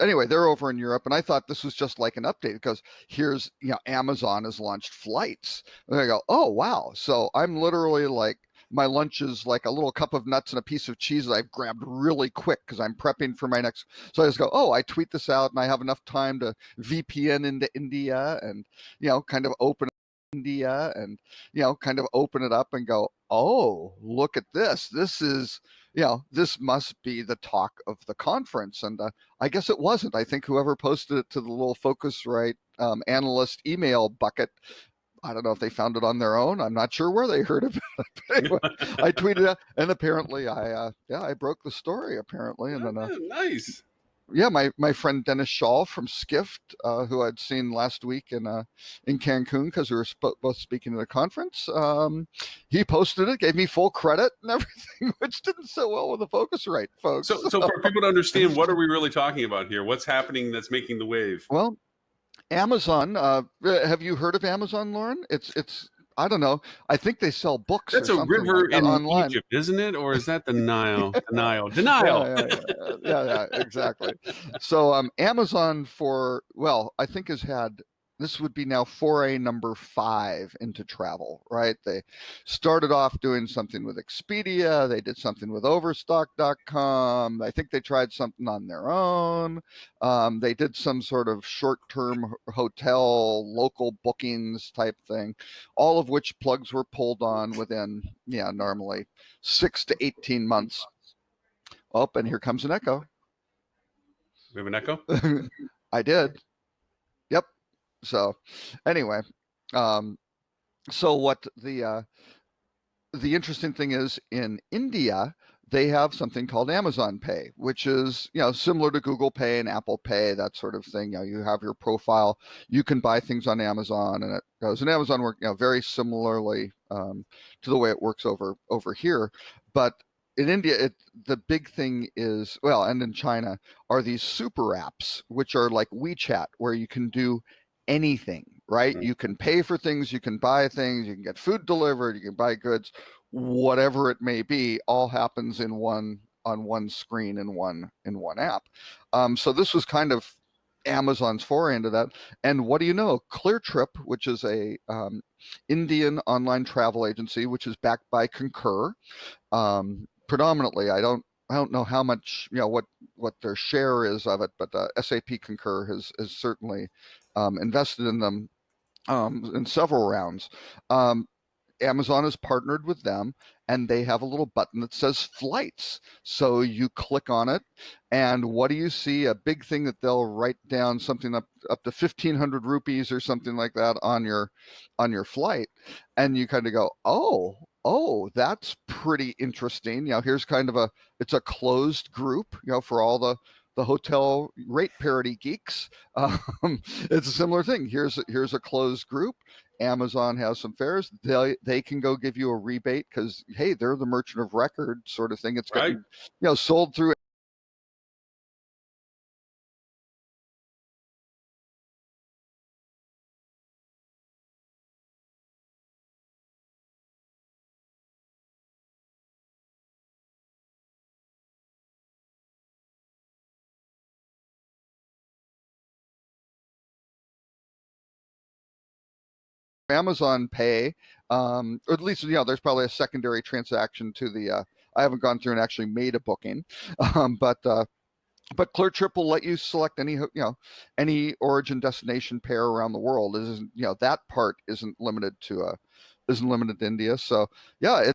anyway, they're over in Europe, and I thought this was just like an update because here's, Amazon has launched flights. And I go, oh wow. So I'm literally like, my lunch is like a little cup of nuts and a piece of cheese that I've grabbed really quick because I'm prepping for my next. So I just go, oh, I tweet this out and I have enough time to VPN into India and, kind of open India and, kind of open it up and go, oh, look at this. This is, this must be the talk of the conference. And I guess it wasn't. I think whoever posted it to the little Focusrite analyst email bucket, I don't know if they found it on their own. I'm not sure where they heard about it. But anyway, I tweeted it, and apparently I broke the story apparently, and then Nice. yeah, my friend Dennis Shaw from Skift, who I'd seen last week in Cancun because we were both speaking at a conference. He posted it, gave me full credit and everything, which didn't sit well with the Focusrite folks. So for people to understand, what are we really talking about here? What's happening that's making the wave? Well, Amazon. Have you heard of Amazon, Lauren? It's I don't know. I think they sell books or That's a something river like that in online. Egypt, isn't it? Or is that the Nile? The Nile. Yeah, Denial. yeah, yeah, exactly. So Amazon well, I think has had, this would be now foray number 5 into travel, right? They started off doing something with Expedia, they did something with Overstock.com. I think they tried something on their own. They did some sort of short-term hotel local bookings type thing, all of which plugs were pulled on within, normally 6 to 18 months. Oh, and here comes an echo. We have an echo? I did. Yep. So anyway, um, so what the interesting thing is, in India, they have something called Amazon Pay, which is, similar to Google Pay and Apple Pay, that sort of thing. You have your profile, you can buy things on Amazon, and it goes. And Amazon work, very similarly to the way it works over here. But in India, the big thing is, well, and in China, are these super apps, which are like WeChat, where you can do anything, right? You can pay for things, you can buy things, you can get food delivered, you can buy goods, whatever it may be, all happens on one screen in one app. So this was kind of Amazon's foray into that. And what do you know? ClearTrip, which is a Indian online travel agency, which is backed by Concur, predominantly. I don't know how much, what their share is of it, but SAP Concur has certainly invested in them in several rounds. Amazon has partnered with them, and they have a little button that says flights. So you click on it, and what do you see? A big thing that they'll write down, something up to 1,500 rupees or something like that on your flight, and you kind of go, oh, that's pretty interesting. Here's kind of it's a closed group, for all the hotel rate parity geeks. It's a similar thing. Here's a closed group. Amazon has some fares. They can go give you a rebate because, hey, they're the merchant of record sort of thing. It's Right. getting sold through Amazon Pay, or at least there's probably a secondary transaction to the. I haven't gone through and actually made a booking, but ClearTrip will let you select any origin destination pair around the world. It isn't, that part isn't limited to India. So yeah,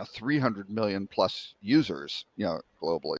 300 million plus users, globally.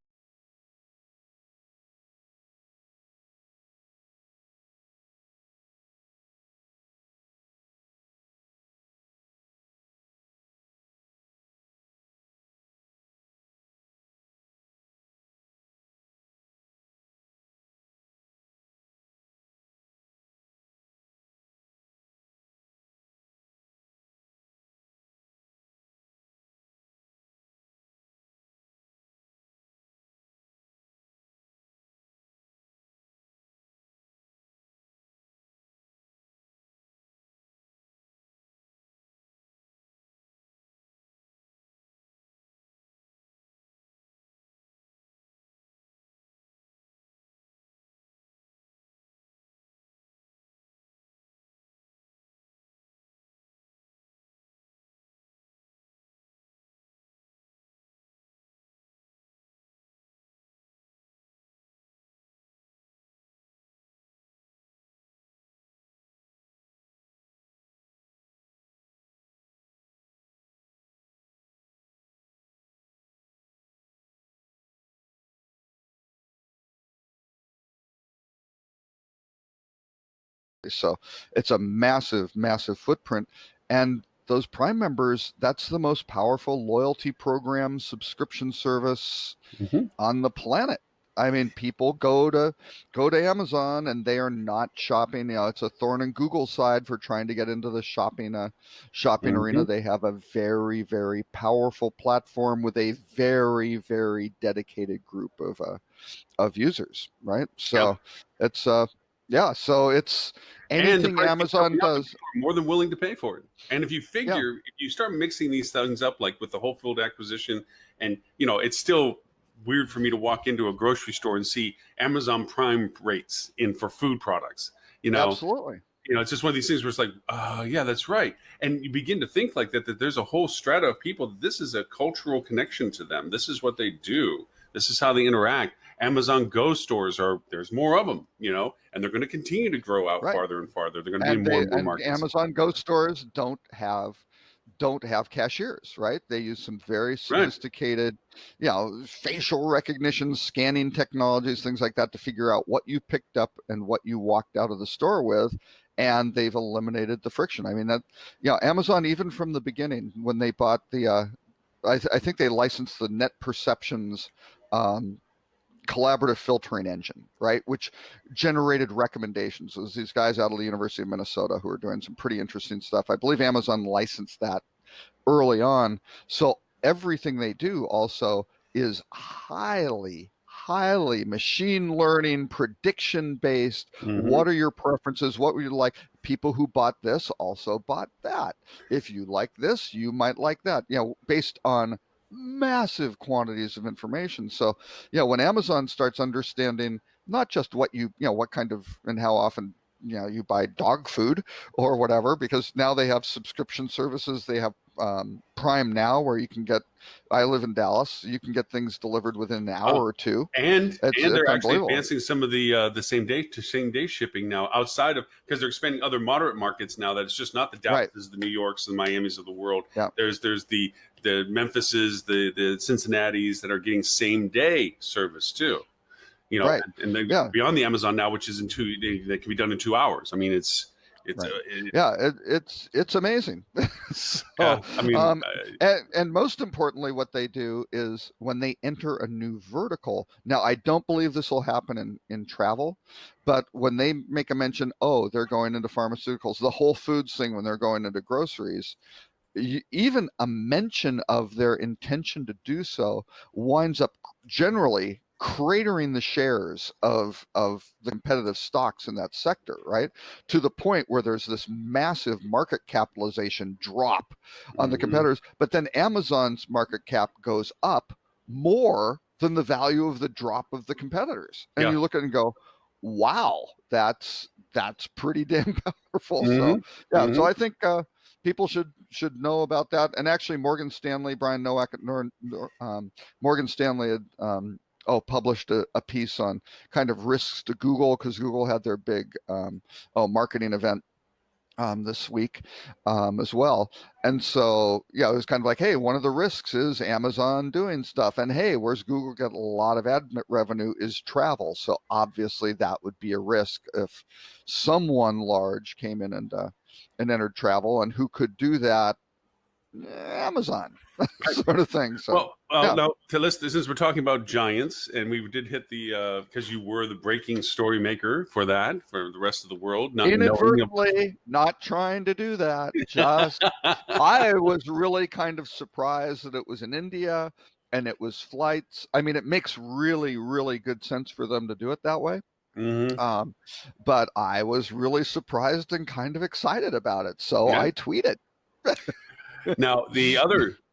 So it's a massive, massive footprint. And those Prime members, that's the most powerful loyalty program subscription service on the planet. I mean, people go to Amazon and they are not shopping. It's a thorn in Google's side for trying to get into the shopping arena. They have a very, very powerful platform with a very, very dedicated group of users, right? So it's so it's anything Amazon does, more than willing to pay for it. And if you figure, if you start mixing these things up, like with the Whole Food acquisition, and it's still weird for me to walk into a grocery store and see Amazon Prime rates for food products. Absolutely. It's just one of these things where it's like, yeah, that's right. And you begin to think like that there's a whole strata of people. This is a cultural connection to them. This is what they do. This is how they interact. Amazon Go stores there's more of them, and they're going to continue to grow out farther and farther. They're going to be in more and more markets. Amazon Go stores don't have cashiers, right? They use some very sophisticated, facial recognition, scanning technologies, things like that to figure out what you picked up and what you walked out of the store with. And they've eliminated the friction. I mean, that, Amazon, even from the beginning, when they bought I think they licensed the Net Perceptions collaborative filtering engine, right, which generated recommendations. It was these guys out of the University of Minnesota who are doing some pretty interesting stuff. I believe Amazon licensed that early on. So everything they do also is highly machine learning, prediction based. What are your preferences? What would you like? People who bought this also bought that. If you like this, you might like that, based on massive quantities of information. So when Amazon starts understanding not just what what kind of and how often you buy dog food or whatever, because now they have subscription services. They have Prime Now, where you can get, I live in Dallas, you can get things delivered within an hour or two. And they're actually advancing some of the same day shipping now, outside of, because they're expanding other moderate markets now, that it's just not the Dallases, the New Yorks, and Miamis of the world. There's the Memphises, the Cincinnatis that are getting same day service too. And they beyond the Amazon now, which is that can be done in 2 hours. I mean, it's amazing. So, I mean, and most importantly, what they do is when they enter a new vertical. Now, I don't believe this will happen in travel, but when they make a mention, they're going into pharmaceuticals, the Whole Foods thing, when they're going into groceries, even a mention of their intention to do so winds up generally cratering the shares of the competitive stocks in that sector, right? To the point where there's this massive market capitalization drop on the competitors, but then Amazon's market cap goes up more than the value of the drop of the competitors. And you look at it and go, wow, that's pretty damn powerful. So so I think people should know about that. And actually, Morgan Stanley, Brian Nowak at Morgan Stanley had published a piece on kind of risks to Google, because Google had their big marketing event this week as well. And so, yeah, it was kind of like, hey, one of the risks is Amazon doing stuff. And hey, where's Google get a lot of ad revenue is travel. So obviously that would be a risk if someone large came in and entered travel. And who could do that? Amazon sort of thing. So now since we're talking about giants, and we did hit the because you were the breaking story maker for that for the rest of the world, inadvertently, not trying to do that. Just I was really kind of surprised that it was in India and it was flights. I mean, it makes really, really good sense for them to do it that way. Mm-hmm. But I was really surprised and kind of excited about it. So I tweeted. Now,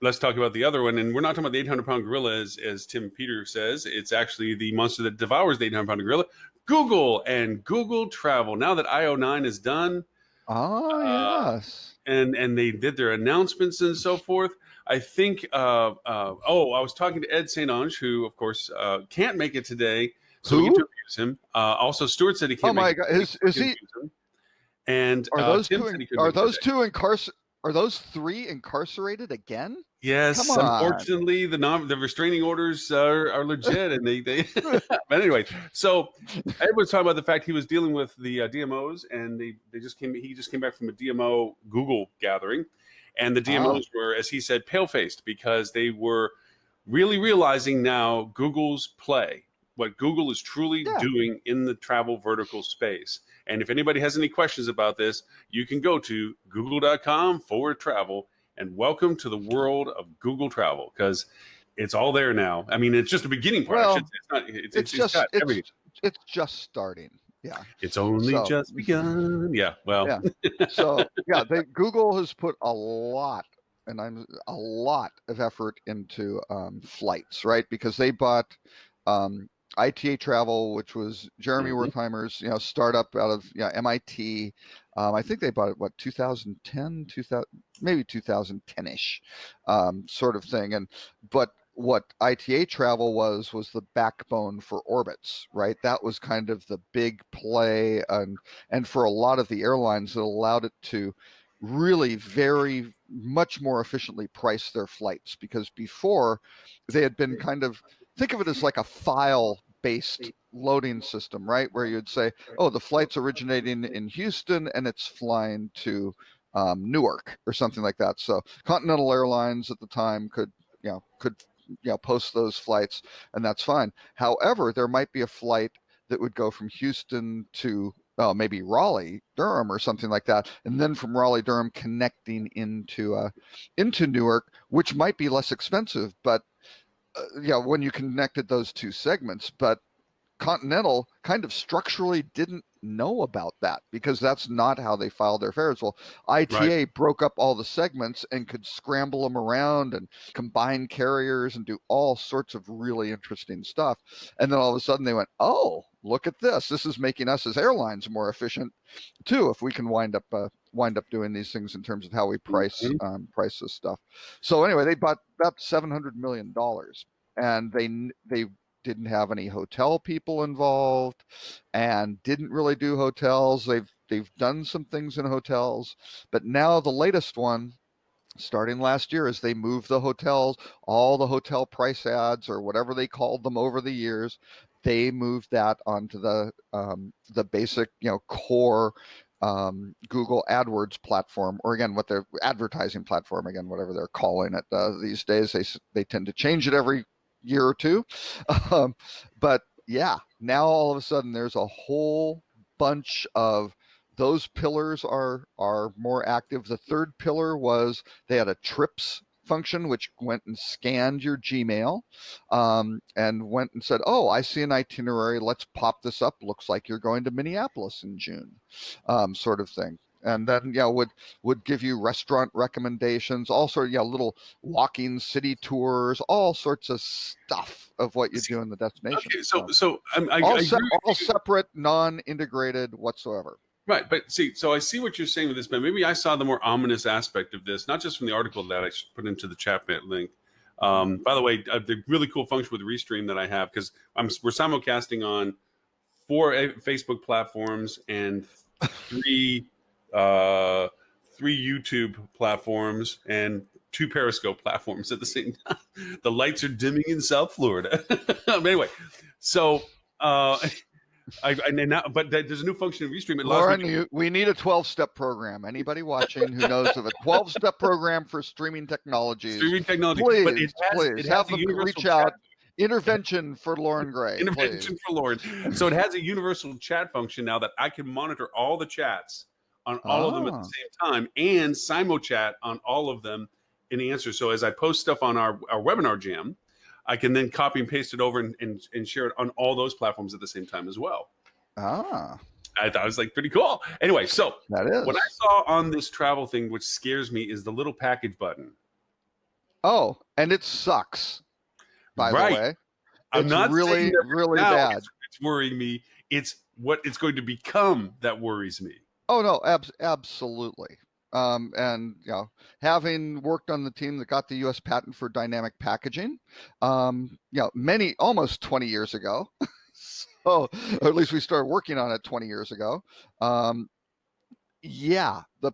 let's talk about the other one. And we're not talking about the 800-pound gorilla, as Tim Peter says. It's actually the monster that devours the 800-pound gorilla, Google and Google Travel. Now that IO9 is done. Yes. And they did their announcements and so forth. I think, I was talking to Ed St. Ange, who, of course, can't make it today. So we get to abuse him. Also, Stuart said he can't make it. Oh, my God. Is he? And are those three incarcerated again? Yes, unfortunately, the restraining orders are legit, and they. But anyway, so Ed was talking about the fact he was dealing with the DMOs, and he just came back from a DMO Google gathering, and the DMOs were, as he said, pale-faced because they were really realizing now Google's play, what Google is truly doing in the travel vertical space. And if anybody has any questions about this, you can go to google.com/travel and welcome to the world of Google Travel, because it's all there now. I mean, it's just a beginning part. Well, it's just starting. Yeah. It's only just begun. Yeah. Well. Yeah. So Google has put a lot of effort into flights, right? Because they bought ITA Travel, which was Jeremy Wertheimer's, startup out of MIT. I think they bought it 2010, maybe 2010ish, sort of thing. But what ITA Travel was the backbone for Orbitz, right? That was kind of the big play, and for a lot of the airlines, it allowed it to really very much more efficiently price their flights, because before they had been kind of, think of it as like a file-based loading system, right? Where you'd say, oh, the flight's originating in Houston and it's flying to Newark or something like that. So Continental Airlines at the time could post those flights, and that's fine. However, there might be a flight that would go from Houston to maybe Raleigh, Durham, or something like that, and then from Raleigh, Durham, connecting into Newark, which might be less expensive, but when you connected those two segments. But Continental kind of structurally didn't know about that, because that's not how they filed their fares. Well, ITA broke up all the segments and could scramble them around and combine carriers and do all sorts of really interesting stuff. And then all of a sudden they went, oh, look at this. This is making us as airlines more efficient too, if we can wind up doing these things in terms of how we price this stuff. So anyway, they bought about $700 million, and they didn't have any hotel people involved and didn't really do hotels. They've done some things in hotels, but now the latest one, starting last year, is they moved the hotels, all the hotel price ads or whatever they called them over the years, they moved that onto the basic, core Google AdWords platform, or again, what their advertising platform, again, whatever they're calling it these days. They tend to change it every year or two. But yeah, now all of a sudden there's a whole bunch of those pillars are more active. The third pillar was they had a trips function, which went and scanned your Gmail and went and said, oh, I see an itinerary. Let's pop this up. Looks like you're going to Minneapolis in June, sort of thing. And then would give you restaurant recommendations, all sort of little walking city tours, all sorts of stuff of what you do in the destination. Okay, all separate, non-integrated whatsoever. Right, but so I see what you're saying with this, but maybe I saw the more ominous aspect of this, not just from the article that I put into the chat link. By the way, the really cool function with Restream that I have, because we're simulcasting on 4 Facebook platforms and 3 3 YouTube platforms, and 2 Periscope platforms at the same time. The lights are dimming in South Florida. Anyway, so but there's a new function of Ustream. It allows Lauren, we need a 12-step program. Anybody watching who knows of a 12-step program for streaming technologies, please, but please have them reach out. Intervention for Lauren Gray. Intervention for Lauren. So it has a universal chat function now that I can monitor all the chats on all of them at the same time and simulchat on all of them in answer. So as I post stuff on our webinar jam, I can then copy and paste it over and share it on all those platforms at the same time as well. I thought it was like pretty cool. Anyway, so that is what I saw on this travel thing, which scares me, is the little package button. Oh, and it sucks. By the way, I'm not really bad. It's worrying me. It's what it's going to become that worries me. Oh no, absolutely. And having worked on the team that got the U.S. patent for dynamic packaging, almost 20 years ago. So, or at least we started working on it 20 years ago. The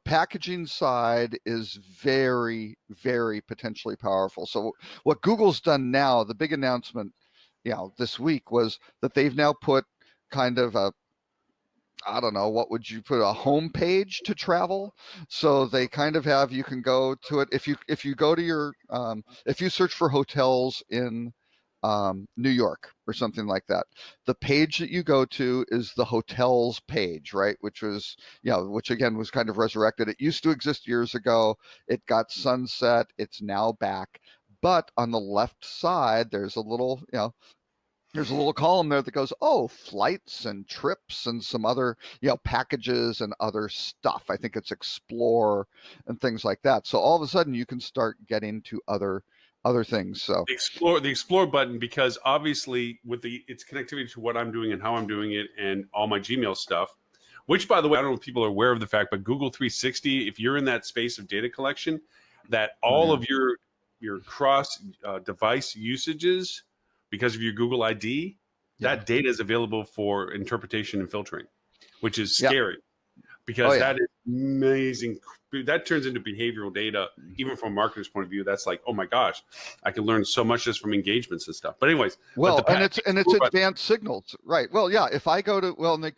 packaging side is very, very potentially powerful. So what Google's done now, the big announcement, this week was that they've now put kind of I don't know, what would you put, a home page to travel? So they kind of have, you can go to it. If you go to your, if you search for hotels in New York or something like that, the page that you go to is the hotels page, right? Which was, which again was kind of resurrected. It used to exist years ago. It got sunset. It's now back. But on the left side, there's a little, there's a little column there that goes, flights and trips and some other, packages and other stuff. I think it's Explore and things like that. So all of a sudden you can start getting to other things. So the Explore button, because obviously with its connectivity to what I'm doing and how I'm doing it and all my Gmail stuff, which by the way, I don't know if people are aware of the fact, but Google 360, if you're in that space of data collection, that all of your cross device usages, because of your Google ID, that data is available for interpretation and filtering, which is scary because that is amazing. That turns into behavioral data, even from a marketer's point of view. That's like, oh my gosh, I can learn so much just from engagements and stuff. But anyways, it's advanced signals, right? Well, if I go to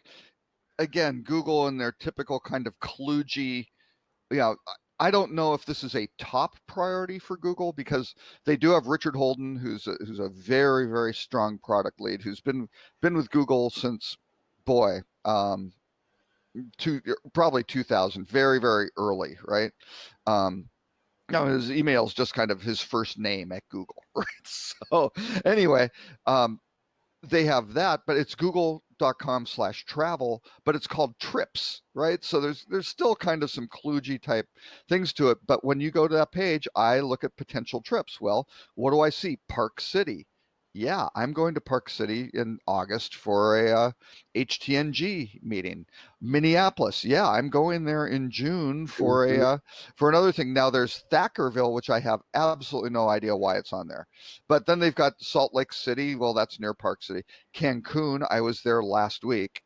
again, Google and their typical kind of kludgy, I don't know if this is a top priority for Google, because they do have Richard Holden, who's a very, very strong product lead, who's been with Google since, probably 2000, very, very early, right? His email is just kind of his first name at Google, right? So anyway, they have that, but it's google.com/travel, but it's called Trips, right? So there's still kind of some kludgy type things to it. But when you go to that page, I look at potential trips. Well, what do I see? Park City. Yeah, I'm going to Park City in August for a HTNG meeting. Minneapolis. Yeah, I'm going there in June for for another thing. Now there's Thackerville, which I have absolutely no idea why it's on there. But then they've got Salt Lake City. Well, that's near Park City. Cancun. I was there last week.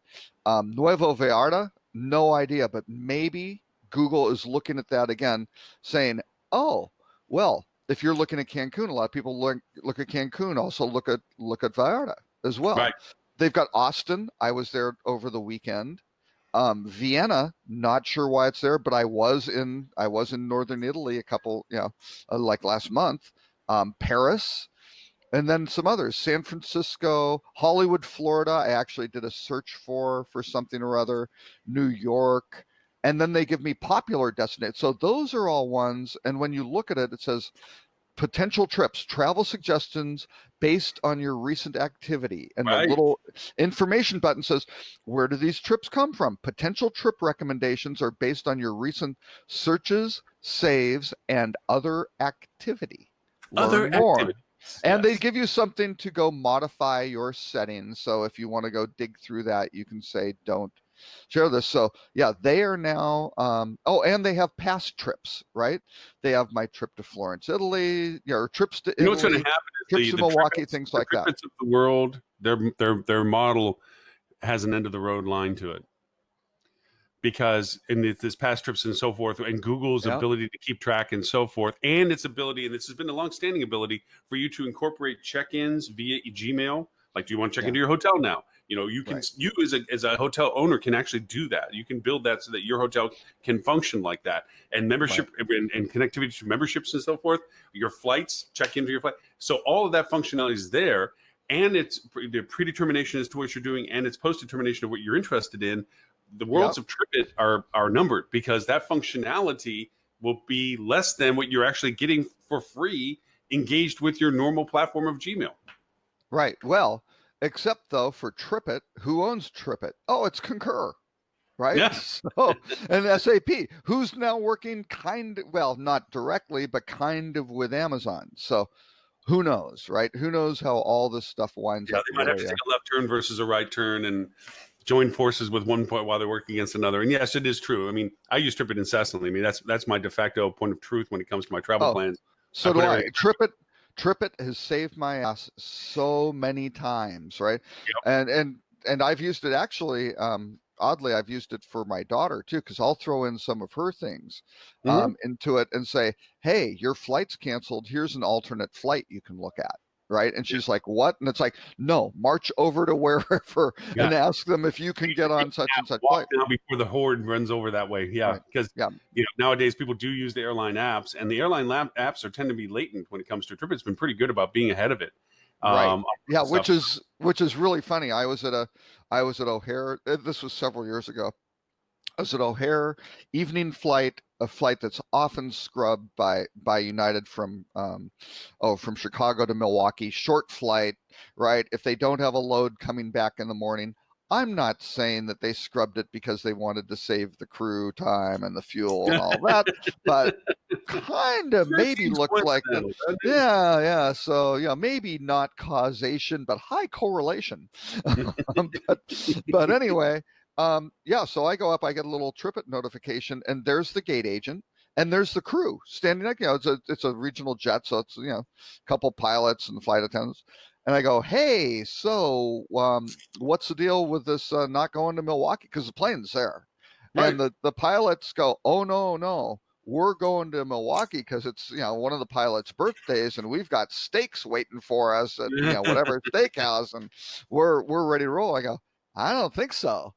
Nuevo Vallarta. No idea, but maybe Google is looking at that again, saying, "Oh, well." If you're looking at Cancun, a lot of people look at Cancun. Also look at Vallarta as well. Right. They've got Austin. I was there over the weekend. Vienna, not sure why it's there, but I was in northern Italy a couple, like last month. Paris, and then some others. San Francisco, Hollywood, Florida. I actually did a search for something or other. New York. And then they give me popular destinations. So those are all ones. And when you look at it, it says potential trips, travel suggestions based on your recent activity. And the little information button says, where do these trips come from? Potential trip recommendations are based on your recent searches, saves, and other activity. Learn more. And they give you something to go modify your settings. So if you want to go dig through that, you can say, don't share this. So they are now and they have past trips, right? They have my trip to Florence, Italy, or trips to Italy, what's going to happen is trips to Milwaukee, things like that. Of the world, their model has an end of the road line to it, because in this past trips and so forth, and Google's ability to keep track and so forth, and its ability, and this has been a long-standing ability for you to incorporate check-ins via Gmail. Like, do you want to check into your hotel now? You know, you can, you as a hotel owner can actually do that. You can build that so that your hotel can function like that. And membership and connectivity to memberships and so forth, your flights, check into your flight. So all of that functionality is there, and it's the predetermination as to what you're doing, and it's post-determination of what you're interested in. The worlds of TripIt are numbered, because that functionality will be less than what you're actually getting for free engaged with your normal platform of Gmail. Right. Well, except though for TripIt, who owns TripIt? Oh, it's Concur, right? Yeah. So, and SAP, who's now working not directly, but kind of with Amazon. So who knows, right? Who knows how all this stuff winds up? They might have to take a left turn versus a right turn and join forces with one point while they're working against another. And yes, it is true. I mean, I use TripIt incessantly. I mean, that's my de facto point of truth when it comes to my travel plans. So do I. TripIt has saved my ass so many times, right? And I've used it actually. Oddly, I've used it for my daughter too, because I'll throw in some of her things into it and say, "Hey, your flight's canceled. Here's an alternate flight you can look at." Right? And she's like, "What?" And it's like, "No, march over to wherever and ask them if you can get on such and such flight." Now before the horde runs over that way, because you know, nowadays people do use the airline apps, and the airline apps tend to be latent when it comes to TripIt's been pretty good about being ahead of it. Which is really funny. I was at O'Hare. This was several years ago. I was at O'Hare, evening flight, a flight that's often scrubbed by United from Chicago to Milwaukee, short flight, right? If they don't have a load coming back in the morning, I'm not saying that they scrubbed it because they wanted to save the crew time and the fuel and all that, but kind of maybe looked like So maybe not causation, but high correlation. but anyway. So I go up, I get a little TripIt notification, and there's the gate agent, and there's the crew standing like, it's a regional jet, so it's, a couple pilots and flight attendants. And I go, "Hey, so what's the deal with this not going to Milwaukee? Because the plane's there." Right. And the pilots go, "Oh, no, we're going to Milwaukee because it's, one of the pilots' birthdays, and we've got steaks waiting for us at, whatever steakhouse, and we're ready to roll." I go, "I don't think so."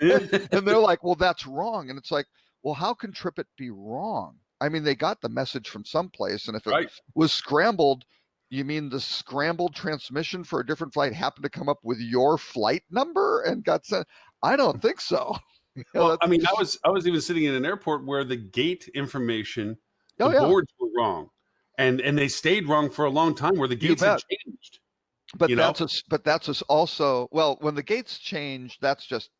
and they're like, "Well, that's wrong." And it's like, well, how can TripIt be wrong? I mean, they got the message from someplace, and if it was scrambled, you mean the scrambled transmission for a different flight happened to come up with your flight number and got sent? I don't think so. Well, I mean, I was even sitting in an airport where the gate information, the boards were wrong, and they stayed wrong for a long time, where the gates had changed. But that's also, well, when the gates change, that's just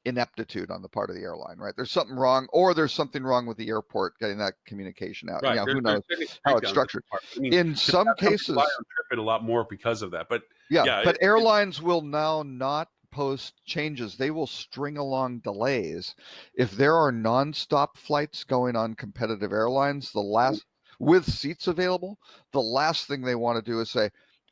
ineptitude on the part of the airline, right? There's something wrong, or there's something wrong with the airport getting that communication out. Right. Who knows how it's structured. I mean, in some cases, on TripIt a lot more because of that. But but airlines will now not post changes. They will string along delays. If there are nonstop flights going on competitive airlines, with seats available, the last thing they want to do is say,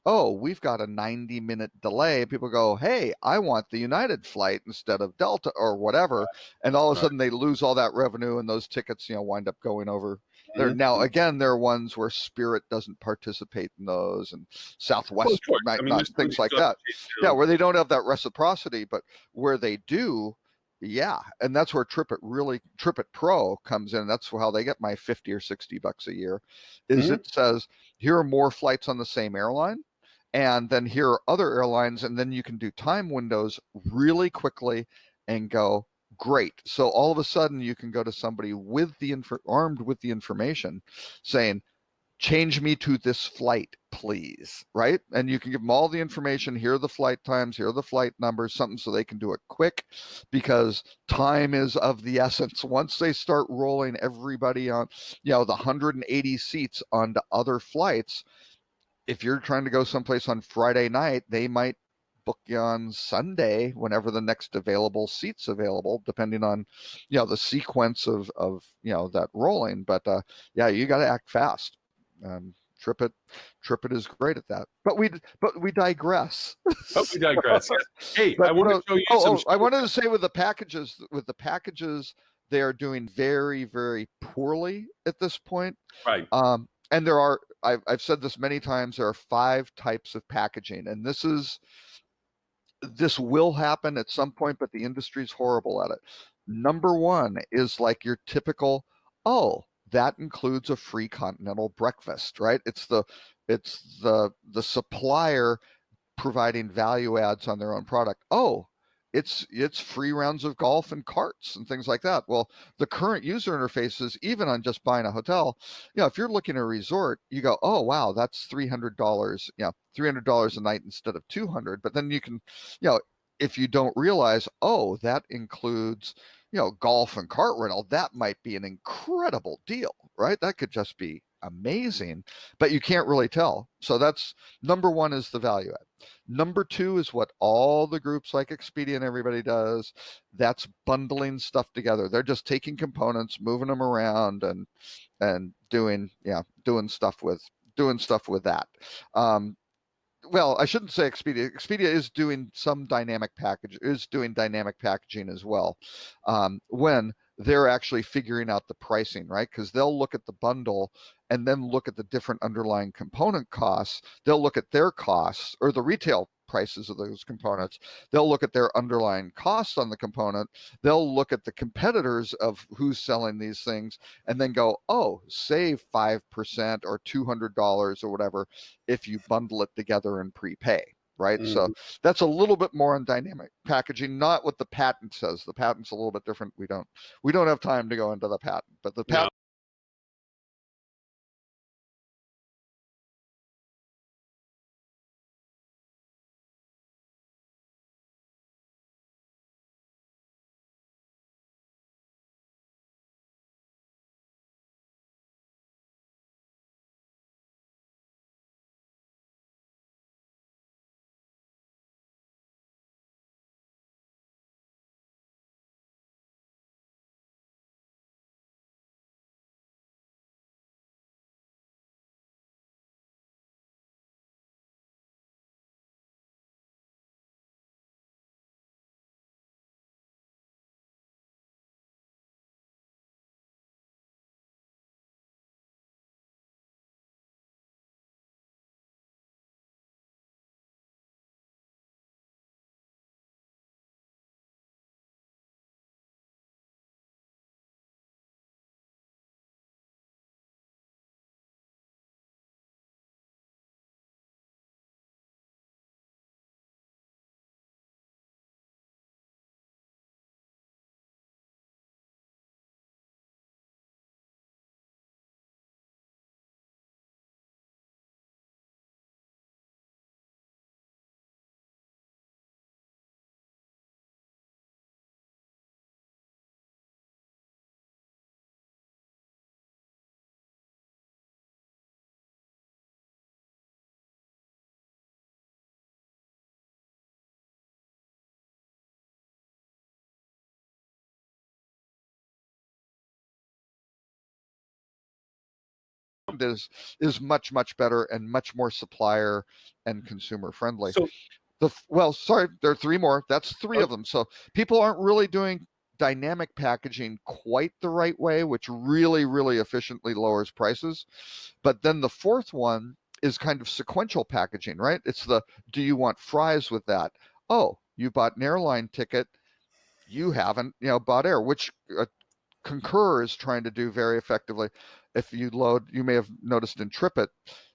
"Oh, we've got a 90-minute delay." People go, "Hey, I want the United flight instead of Delta or whatever." And all of a sudden they lose all that revenue, and those tickets, wind up going over. Now, again, there are ones where Spirit doesn't participate in those, and Southwest might not, things like that. Where they don't have that reciprocity, but where they do, and that's where TripIt Pro comes in. That's how they get my $50 or $60 a year, is it says, here are more flights on the same airline, and then here are other airlines, and then you can do time windows really quickly and go, great. So all of a sudden you can go to somebody armed with the information saying, "Change me to this flight, please," right? And you can give them all the information. Here are the flight times, here are the flight numbers, something so they can do it quick, because time is of the essence. Once they start rolling everybody on, the 180 seats onto other flights, if you're trying to go someplace on Friday night, they might book you on Sunday whenever the next available seat's available, depending on, the sequence of that rolling. But you got to act fast. TripIt is great at that. But we digress. Oh, we digress. Hey, I want to show you I wanted to say with the packages, they are doing very, very poorly at this point. Right. And I've said this many times, there are 5 types of packaging, and this will happen at some point, but the industry is horrible at it. Number 1 is like your typical, that includes a free continental breakfast, right? It's the supplier providing value adds on their own product. It's free rounds of golf and carts and things like that. Well, the current user interfaces, even on just buying a hotel, if you're looking at a resort, you go, oh wow, that's $300, $300 a night instead of $200. But then you can, if you don't realize, that includes, golf and cart rental, that might be an incredible deal, right? That could just be amazing, but you can't really tell. So that's number 1 is the value add. Number 2 is what all the groups like Expedia and everybody does. That's bundling stuff together. They're just taking components, moving them around, and doing stuff with that. Well, I shouldn't say Expedia. Expedia is doing dynamic packaging as well, when they're actually figuring out the pricing, right? Because they'll look at the bundle and then look at the different underlying component costs. They'll look at their costs or the retail prices of those components. They'll look at their underlying costs on the component. They'll look at the competitors of who's selling these things and then go, save 5% or $200 or whatever if you bundle it together and prepay. Right. Mm-hmm. So that's a little bit more on dynamic packaging, not what the patent says. The patent's a little bit different. We don't have time to go into the patent, but the patent. is much, much better and much more supplier and consumer friendly. So there are 3 more. That's 3 of them. So people aren't really doing dynamic packaging quite the right way, which really, really efficiently lowers prices. But then the 4th one is kind of sequential packaging, right? It's do you want fries with that? You bought an airline ticket. You haven't, bought air, which Concur is trying to do very effectively. If you may have noticed in TripIt,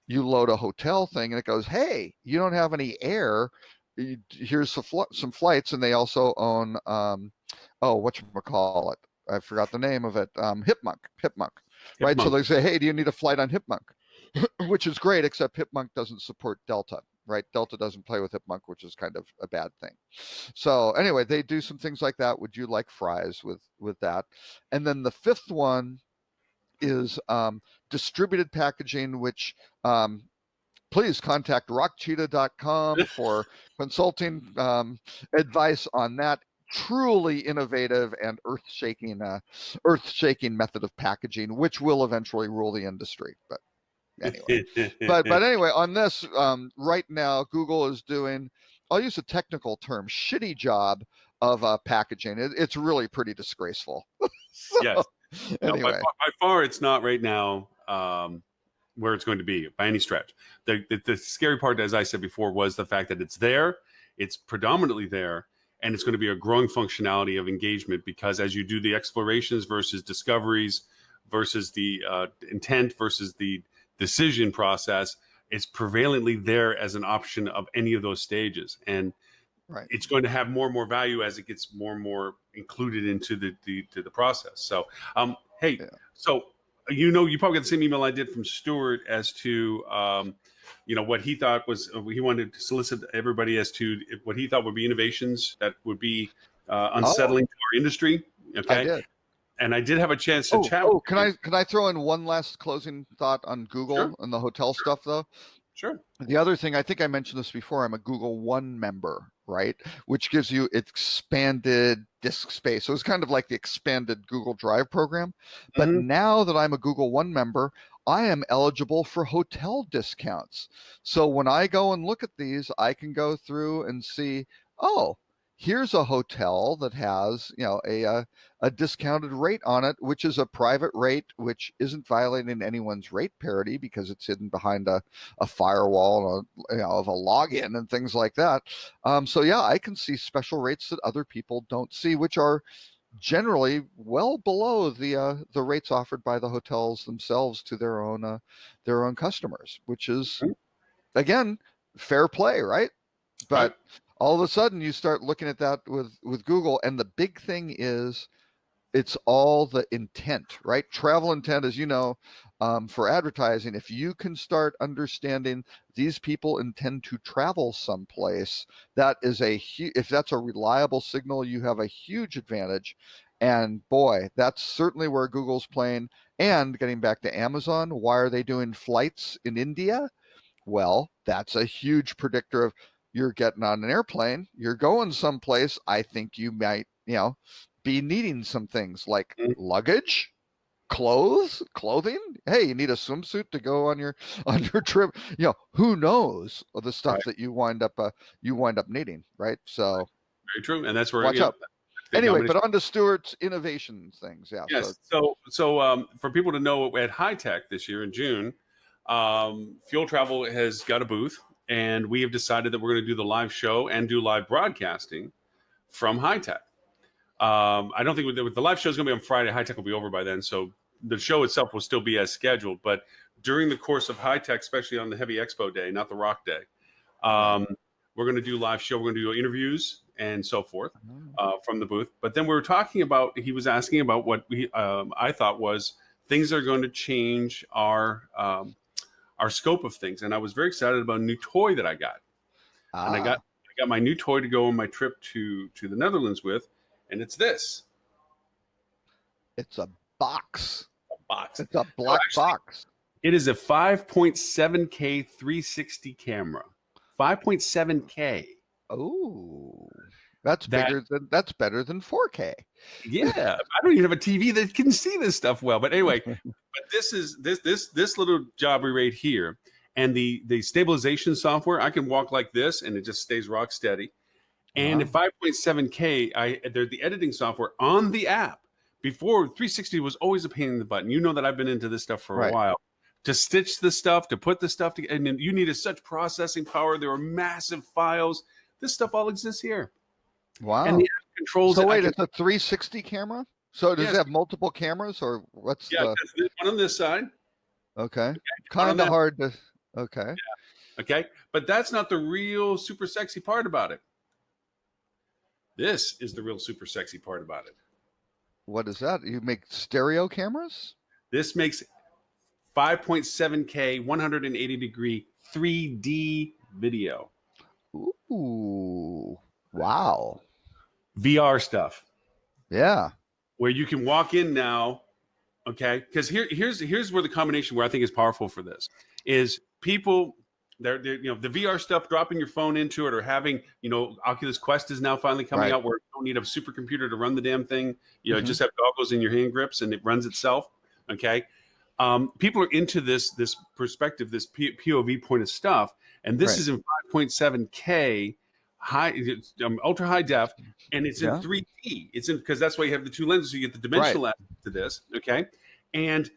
you load a hotel thing and it goes, hey, you don't have any air. Here's some flights, and they also own, whatchamacallit? I forgot the name of it. Hipmunk, right? So they say, hey, do you need a flight on Hipmunk? Which is great, except Hipmunk doesn't support Delta, right? Delta doesn't play with Hipmunk, which is kind of a bad thing. So anyway, they do some things like that. Would you like fries with that? And then the 5th one is distributed packaging, which please contact rockcheetah.com for consulting advice on that truly innovative and earth-shaking method of packaging, which will eventually rule the industry. But Anyway, but anyway, on this, right now, Google is doing, I'll use a technical term, shitty job of packaging. It's really pretty disgraceful. So, yes. Anyway, no, by far, it's not right now where it's going to be by any stretch. The scary part, as I said before, was the fact that it's there. It's predominantly there, and it's going to be a growing functionality of engagement, because as you do the explorations versus discoveries versus the intent versus the decision process, it's prevalently there as an option of any of those stages. And it's going to have more and more value as it gets more and more included into the process. So, so you probably got the same email I did from Stuart as to what he thought was, he wanted to solicit everybody as to what he thought would be innovations that would be unsettling to our industry. Okay. I did. And I did have a chance to chat. Can I throw in one last closing thought on Google and the hotel stuff though? Sure. The other thing, I think I mentioned this before, I'm a Google One member, right? Which gives you expanded disk space. So it's kind of like the expanded Google Drive program. But now that I'm a Google One member, I am eligible for hotel discounts. So when I go and look at these, I can go through and see, oh, here's a hotel that has, a discounted rate on it, which is a private rate, which isn't violating anyone's rate parity because it's hidden behind a firewall of a login and things like that. So yeah, I can see special rates that other people don't see, which are generally well below the rates offered by the hotels themselves to their own customers, which is again fair play, right? But all of a sudden you start looking at that with Google, and the big thing is it's all the intent, right? Travel intent, as you know, for advertising. If you can start understanding these people intend to travel someplace, that is if that's a reliable signal, you have a huge advantage. And boy, that's certainly where Google's playing. And getting back to Amazon, why are they doing flights in India? Well, that's a huge predictor of, you're getting on an airplane, you're going someplace. I think you might, be needing some things like luggage, clothing. Hey, you need a swimsuit to go on your trip. Who knows the stuff that you wind up needing, right? So very true, and that's where watch out. Anyway, but on to Stuart's innovation things. Yeah. Yes. So for people to know, at High Tech this year in June, Fuel Travel has got a booth. And we have decided that we're going to do the live show and do live broadcasting from High Tech. I don't think the live show is going to be on Friday. High Tech will be over by then, so the show itself will still be as scheduled. But during the course of High Tech, especially on the Heavy Expo day, not the Rock day, we're going to do live show. We're going to do interviews and so forth from the booth. But then we were talking about, he was asking about what I thought was things that are going to change our scope of things, and I was very excited about a new toy that I got. And I got my new toy to go on my trip to the Netherlands with, and it's this. It's a box. It's a black box. It is a 5.7K 360 camera. 5.7K. Oh, that's better than 4K. Yeah, I don't even have a TV that can see this stuff well. But anyway, but this is this little jobber right here, and the stabilization software. I can walk like this, and it just stays rock steady. And at 5.7K, there's the editing software on the app. Before, 360 was always a pain in the butt. And you know that I've been into this stuff for a while. To stitch the stuff, to put the stuff together, and then you needed such processing power. There were massive files. This stuff all exists here. Wow. And the app controls. So wait, it's a 360 camera? So does it have multiple cameras, or what's the... one on this side. Okay. Kind of hard to... Okay. Yeah. Okay. But that's not the real super sexy part about it. This is the real super sexy part about it. What is that? You make stereo cameras? This makes 5.7K 180-degree 3D video. Ooh. Wow. VR stuff. Yeah. Where you can walk in now, okay? Because here's where the combination where I think is powerful for this is people they're the VR stuff, dropping your phone into it, or having Oculus Quest is now finally coming out where you don't need a supercomputer to run the damn thing. Just have goggles in your hand grips and it runs itself. Okay. people are into this perspective, this POV point of stuff, and this is in 5.7K high, ultra high def, and it's in 3D. It's in, because that's why you have the two lenses, so you get the dimensional aspect to this. Okay, and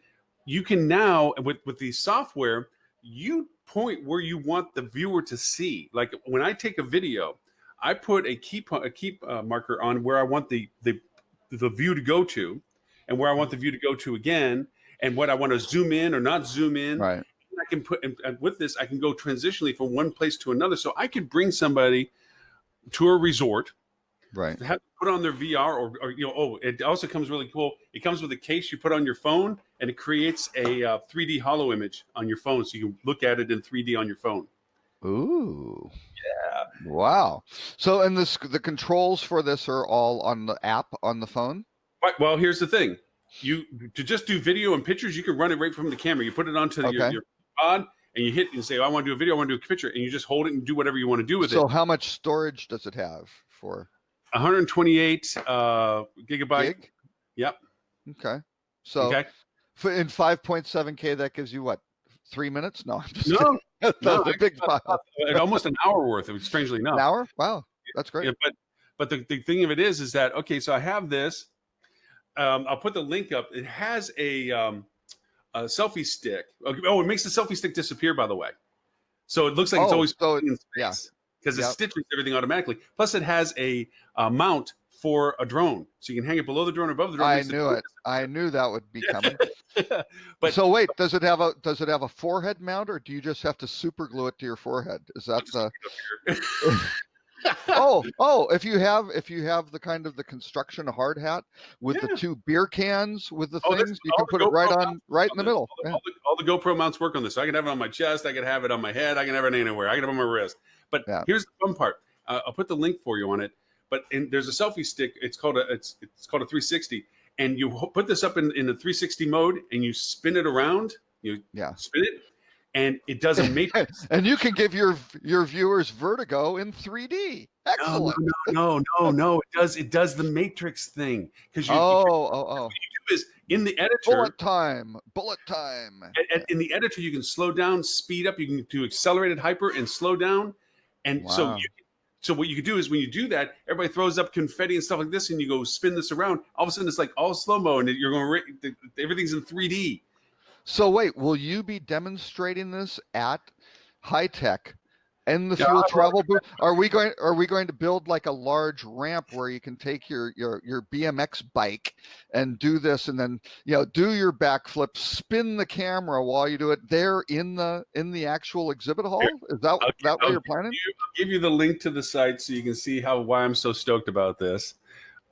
you can now with the software, you point where you want the viewer to see. Like when I take a video, I put a keep marker on where I want the view to go to, and where I want the view to go to again, and what I want to zoom in or not zoom in. Right. And I can put, and with this, I can go transitionally from one place to another. So I could bring somebody to a resort, right? Have put on their VR, or it also comes really cool. It comes with a case you put on your phone, and it creates a 3D holo image on your phone, so you can look at it in 3D on your phone. Ooh. Yeah. Wow. So, and the controls for this are all on the app on the phone? Right. Well, here's the thing. To just do video and pictures, you can run it right from the camera. You put it onto your pod, and you hit and say, I want to do a video, I want to do a picture, and you just hold it and do whatever you want to do with it. So how much storage does it have for? 128 gigabyte. Gig? Yep. Okay. So in 5.7K, that gives you what, 3 minutes? No, I'm just no. That's a big file. Almost an hour worth of it, strangely enough. An hour? Wow. That's great. Yeah, but the thing of it is that, okay, so I have this. I'll put the link up. It has a selfie stick. Oh, it makes the selfie stick disappear, by the way. So it looks like it's always in space, because it stitches everything automatically. Plus, it has a mount for a drone, so you can hang it below the drone or above the drone. I knew it. I knew that would be coming. But so wait, does it have a forehead mount, or do you just have to super glue it to your forehead? Is that the? if you have the kind of the construction hard hat with the two beer cans with the things, you can put it right in the middle. All the GoPro mounts work on this. So I can have it on my chest, I can have it on my head, I can have it anywhere. I can have it on my wrist. But here's the fun part. I'll put the link for you on it. But there's a selfie stick. It's called a 360, and you put this up in the 360 mode, and you spin it around. You spin it. And it does a matrix. And you can give your viewers vertigo in 3D. Excellent. No. It does the matrix thing. Because what you do is in the editor. Bullet time. In the editor, you can slow down, speed up. You can do accelerated hyper and slow down. And so what you can do is when you do that, everybody throws up confetti and stuff like this, and you go spin this around. All of a sudden, it's like all slow mo, and you're going everything's in 3D. So wait, will you be demonstrating this at High Tech in the Fuel Travel booth? Are we going to build like a large ramp where you can take your BMX bike and do this, and then do your backflip, spin the camera while you do it there in the actual exhibit hall? Is that what you're planning? I'll give you the link to the site so you can see why I'm so stoked about this.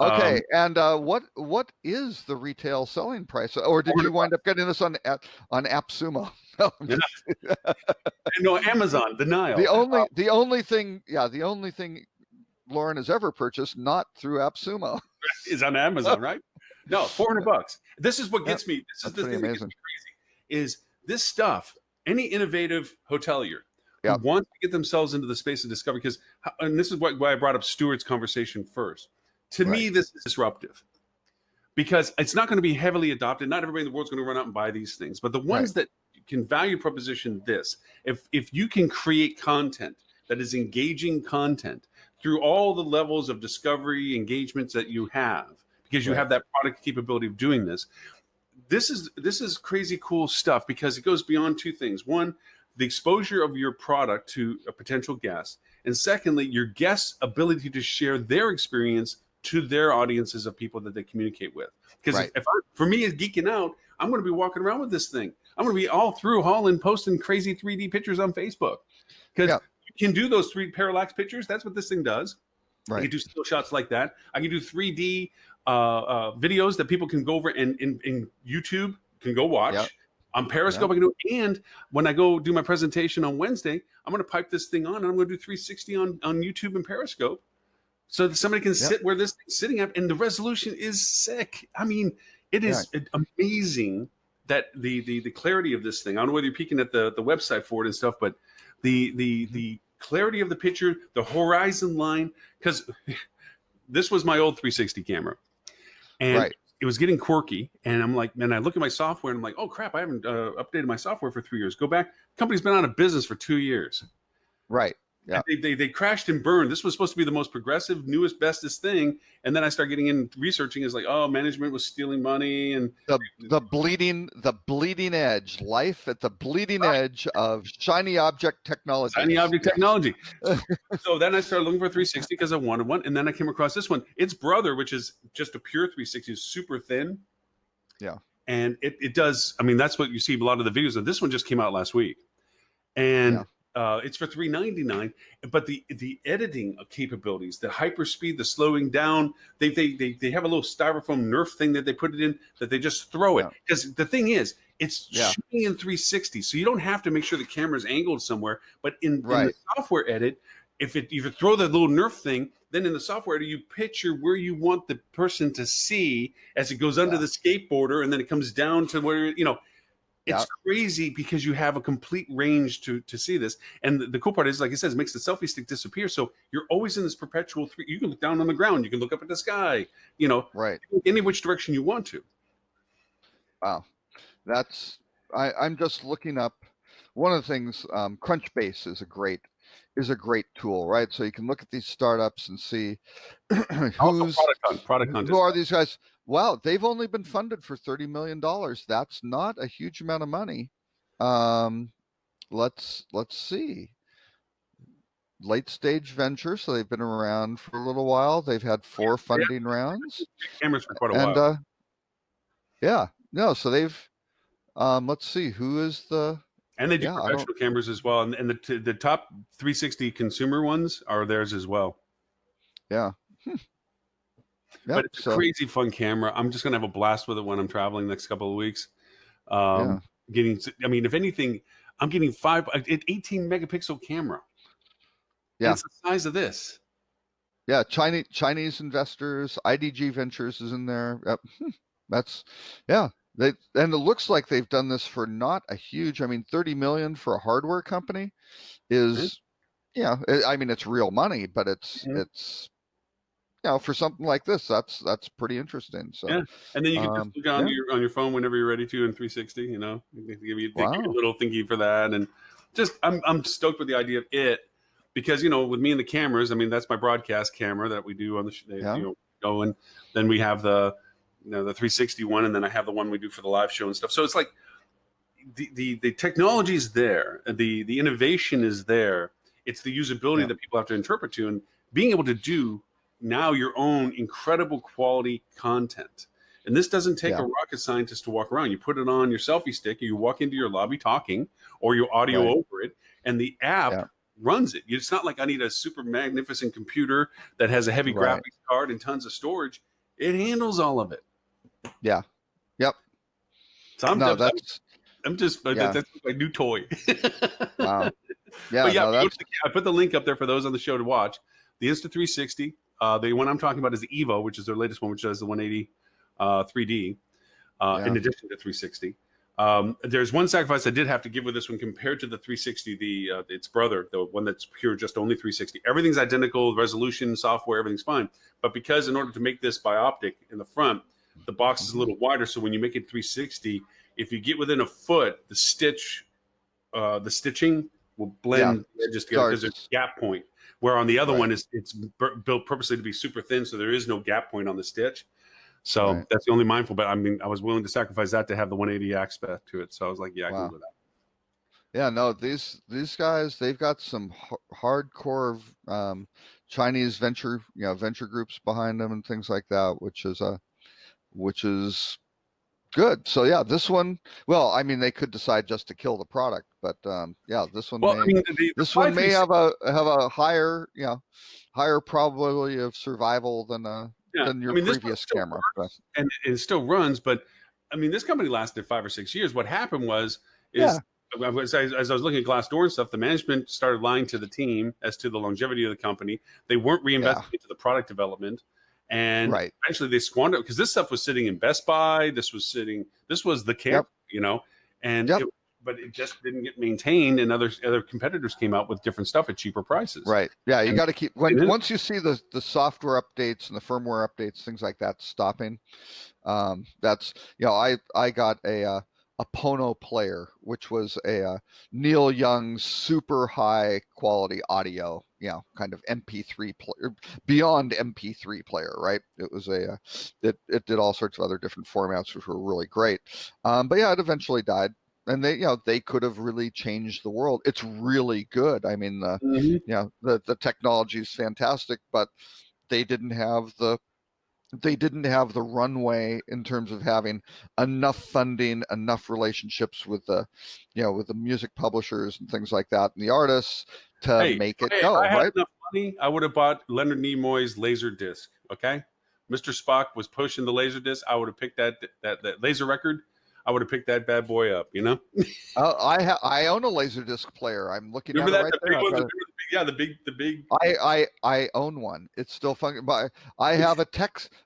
Okay, and what is the retail selling price, or did you wind up getting this on AppSumo? No, Amazon. Denial. The only thing Lauren has ever purchased not through AppSumo is on Amazon, right? No, $400. This is what gets me. This is the thing that gets me crazy. Is this stuff? Any innovative hotelier who wants to get themselves into the space of discovery, and this is why I brought up Stuart's conversation first. To me, this is disruptive because it's not going to be heavily adopted. Not everybody in the world is going to run out and buy these things, but the ones that can value proposition this, if you can create content that is engaging content through all the levels of discovery engagements that you have, because you have that product capability of doing this, this is crazy cool stuff because it goes beyond two things. One, the exposure of your product to a potential guest, and secondly, your guest's ability to share their experience to their audiences of people that they communicate with. Because for me, as geeking out, I'm going to be walking around with this thing. I'm going to be all through Holland posting crazy 3D pictures on Facebook. Because you can do those 3 parallax pictures. That's what this thing does. I can do still shots like that. I can do 3D videos that people can go over and in YouTube can go watch. On Periscope, I can do it. And when I go do my presentation on Wednesday, I'm going to pipe this thing on, and I'm going to do 360 on YouTube and Periscope, so that somebody can sit where this thing's sitting at, and the resolution is sick. I mean, it is amazing that the clarity of this thing. I don't know whether you're peeking at the website for it and stuff, but the clarity of the picture, the horizon line, because this was my old 360 camera, and it was getting quirky, and I'm like, man, I look at my software and I'm like, oh crap, I haven't updated my software for 3 years. Go back. Company's been out of business for 2 years. Right. Yeah. They crashed and burned. This was supposed to be the most progressive, newest, bestest thing. And then I start getting in researching is like, oh, management was stealing money and the bleeding edge, life at the bleeding edge of shiny object technology. Shiny object technology. So then I started looking for 360 because I wanted one. And then I came across this one. Its brother, which is just a pure 360, is super thin. Yeah. And it does, I mean, that's what you see a lot of the videos of. This one just came out last week. And it's for $399, but the editing capabilities, the hyper speed, the slowing down, they have a little styrofoam Nerf thing that they put it in that they just throw it. Because the thing is, it's shooting in 360, so you don't have to make sure the camera's angled somewhere. But in the software edit, if you throw the little Nerf thing, then in the software edit, you picture where you want the person to see as it goes under the skateboarder, and then it comes down to where, you know. It's crazy because you have a complete range to see this. And the cool part is, like I said, it makes the selfie stick disappear. So you're always in this perpetual you can look down on the ground. You can look up at the sky, you know, any which direction you want to. Wow. I'm just looking up one of the things, Crunchbase is a great tool, right? So you can look at these startups and see who are these guys. Wow, they've only been funded for $30 million. That's not a huge amount of money. Let's see. Late stage venture, so they've been around for a little while. They've had 4 funding rounds. Cameras for quite a while. So they've let's see, who is the and they do professional cameras as well, and the top 360 consumer ones are theirs as well. Yeah. But it's a crazy fun camera. I'm just gonna have a blast with it when I'm traveling next couple of weeks. I mean, if anything, I'm getting 18 megapixel camera. Yeah, it's the size of this. Yeah, Chinese investors, IDG Ventures is in there. Yep. That's and it looks like they've done this for not a huge. I mean, 30 million for a hardware company is, I mean, it's real money, but it's. For something like this, that's pretty interesting. So and then you can just look on your phone whenever you're ready to in 360. You know, give you a little thingy for that, and just I'm stoked with the idea of it because with me and the cameras, I mean that's my broadcast camera that we do on the go, and then we have the the 360 one, and then I have the one we do for the live show and stuff. So it's like the technology is there, the innovation is there. It's the usability that people have to interpret to, and being able to do now your own incredible quality content. And this doesn't take a rocket scientist to walk around. You put it on your selfie stick, you walk into your lobby talking, or you audio over it, and the app runs it. It's not like I need a super magnificent computer that has a heavy graphics card and tons of storage. It handles all of it. Yeah. Yep. So that's my new toy. Wow. Yeah. I put the link up there for those on the show to watch. The Insta360. The one I'm talking about is the Evo, which is their latest one, which does the 180 3D in addition to 360. There's one sacrifice I did have to give with this one compared to the 360, its brother, the one that's pure, just only 360. Everything's identical, resolution, software, everything's fine. But because in order to make this bioptic in the front, the box is a little wider, so when you make it 360, if you get within a foot, the stitching will blend just together because there's a gap point. Where on the other one it's built purposely to be super thin, so there is no gap point on the stitch. So that's the only mindful. But I mean, I was willing to sacrifice that to have the 180 aspect to it. So I was like, I can do that. Yeah, no, these guys, they've got some hardcore Chinese venture groups behind them and things like that, which is good. So yeah, this one, well, I mean, they could decide just to kill the product, but this one may have a higher probability of survival than your previous camera. And it still runs, but I mean, this company lasted 5 or 6 years. What happened as I was looking at Glassdoor and stuff, the management started lying to the team as to the longevity of the company. They weren't reinvesting into the product development. And eventually they squandered because this stuff was sitting in Best Buy. This was the camera, and but it just didn't get maintained, and other competitors came out with different stuff at cheaper prices. Right. Yeah, you got to keep once you see the software updates and the firmware updates, things like that stopping. That's I got a Pono player, which was a Neil Young super high quality audio, kind of MP3 player, beyond MP3 player, right? It was it did all sorts of other different formats, which were really great. But yeah, it eventually died. And they could have really changed the world. It's really good. I mean, the technology is fantastic, but they didn't have the runway in terms of having enough funding, enough relationships with the music publishers and things like that, and the artists to make it go. If I had right? enough money, I would have bought Leonard Nimoy's Laserdisc. Okay, Mr. Spock was pushing the Laserdisc. I would have picked that laser record. I would have picked that bad boy up, I own a Laserdisc player. I'm looking at it right there. The big. I own one. It's still fun. But I have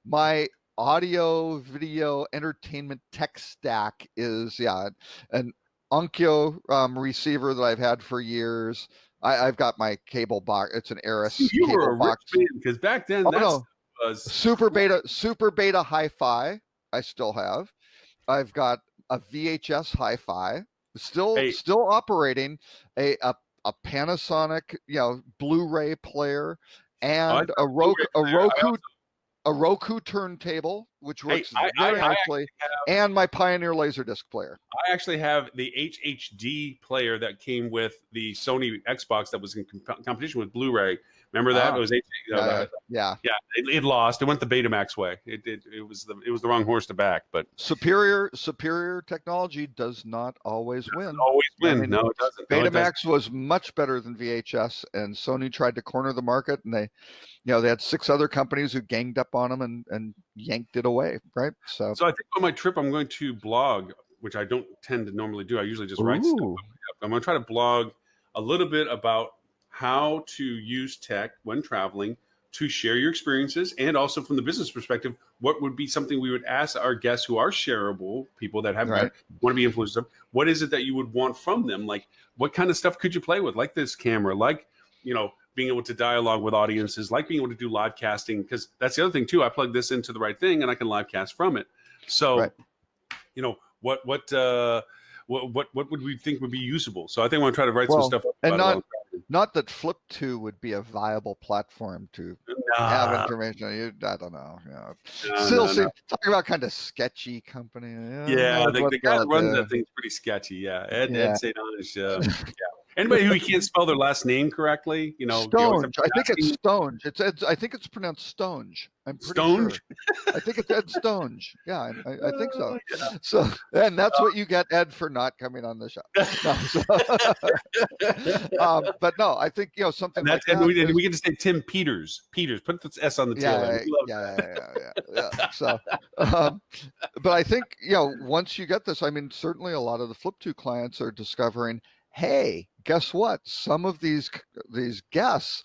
my audio video entertainment tech stack is an Onkyo receiver that I've had for years. I've got my cable box. It's an Aris you cable were a box. Because back then was Super Beta Hi-Fi. I still have. I've got a VHS Hi-Fi, still operating, a Panasonic, Blu-ray player, and a Roku turntable, which works very nicely, and my Pioneer Laserdisc player. I actually have the HHD player that came with the Sony Xbox that was in competition with Blu-ray. Remember that? It was it lost. It went the Betamax way. It was the wrong horse to back. But superior technology does not always win. No, it doesn't. Betamax was much better than VHS, and Sony tried to corner the market, and they had 6 other companies who ganged up on them and yanked it away. Right. So I think on my trip I'm going to blog, which I don't tend to normally do. I usually just write stuff. I'm going to try to blog a little bit about how to use tech when traveling to share your experiences, and also from the business perspective, what would be something we would ask our guests who are shareable people that have want to be influencers. What is it that you would want from them? Like, what kind of stuff could you play with? Like this camera, like, being able to dialogue with audiences, like being able to do live casting, because that's the other thing too. I plug this into the right thing and I can live cast from it. So, what would we think would be usable? So I think I want to try to write some stuff up. And not that Flip2 would be a viable platform to have information. I don't know. Talking about kind of sketchy company. The guy that runs that thing's pretty sketchy. Yeah, Ed St. Anish. Anybody who can't spell their last name correctly, Stonge. I think it's Stonge. I think it's pronounced Stonge. I'm pretty sure. I think it's Ed Stonge. Yeah, I think so. Yeah. So, and that's what you get, Ed, for not coming on the show. But no, I think something like that. And we get to say Tim Peters. Put the S on the tail. Yeah. So, but I think once you get this, I mean, certainly a lot of the Flip2 clients are discovering, hey, guess what? Some of these guests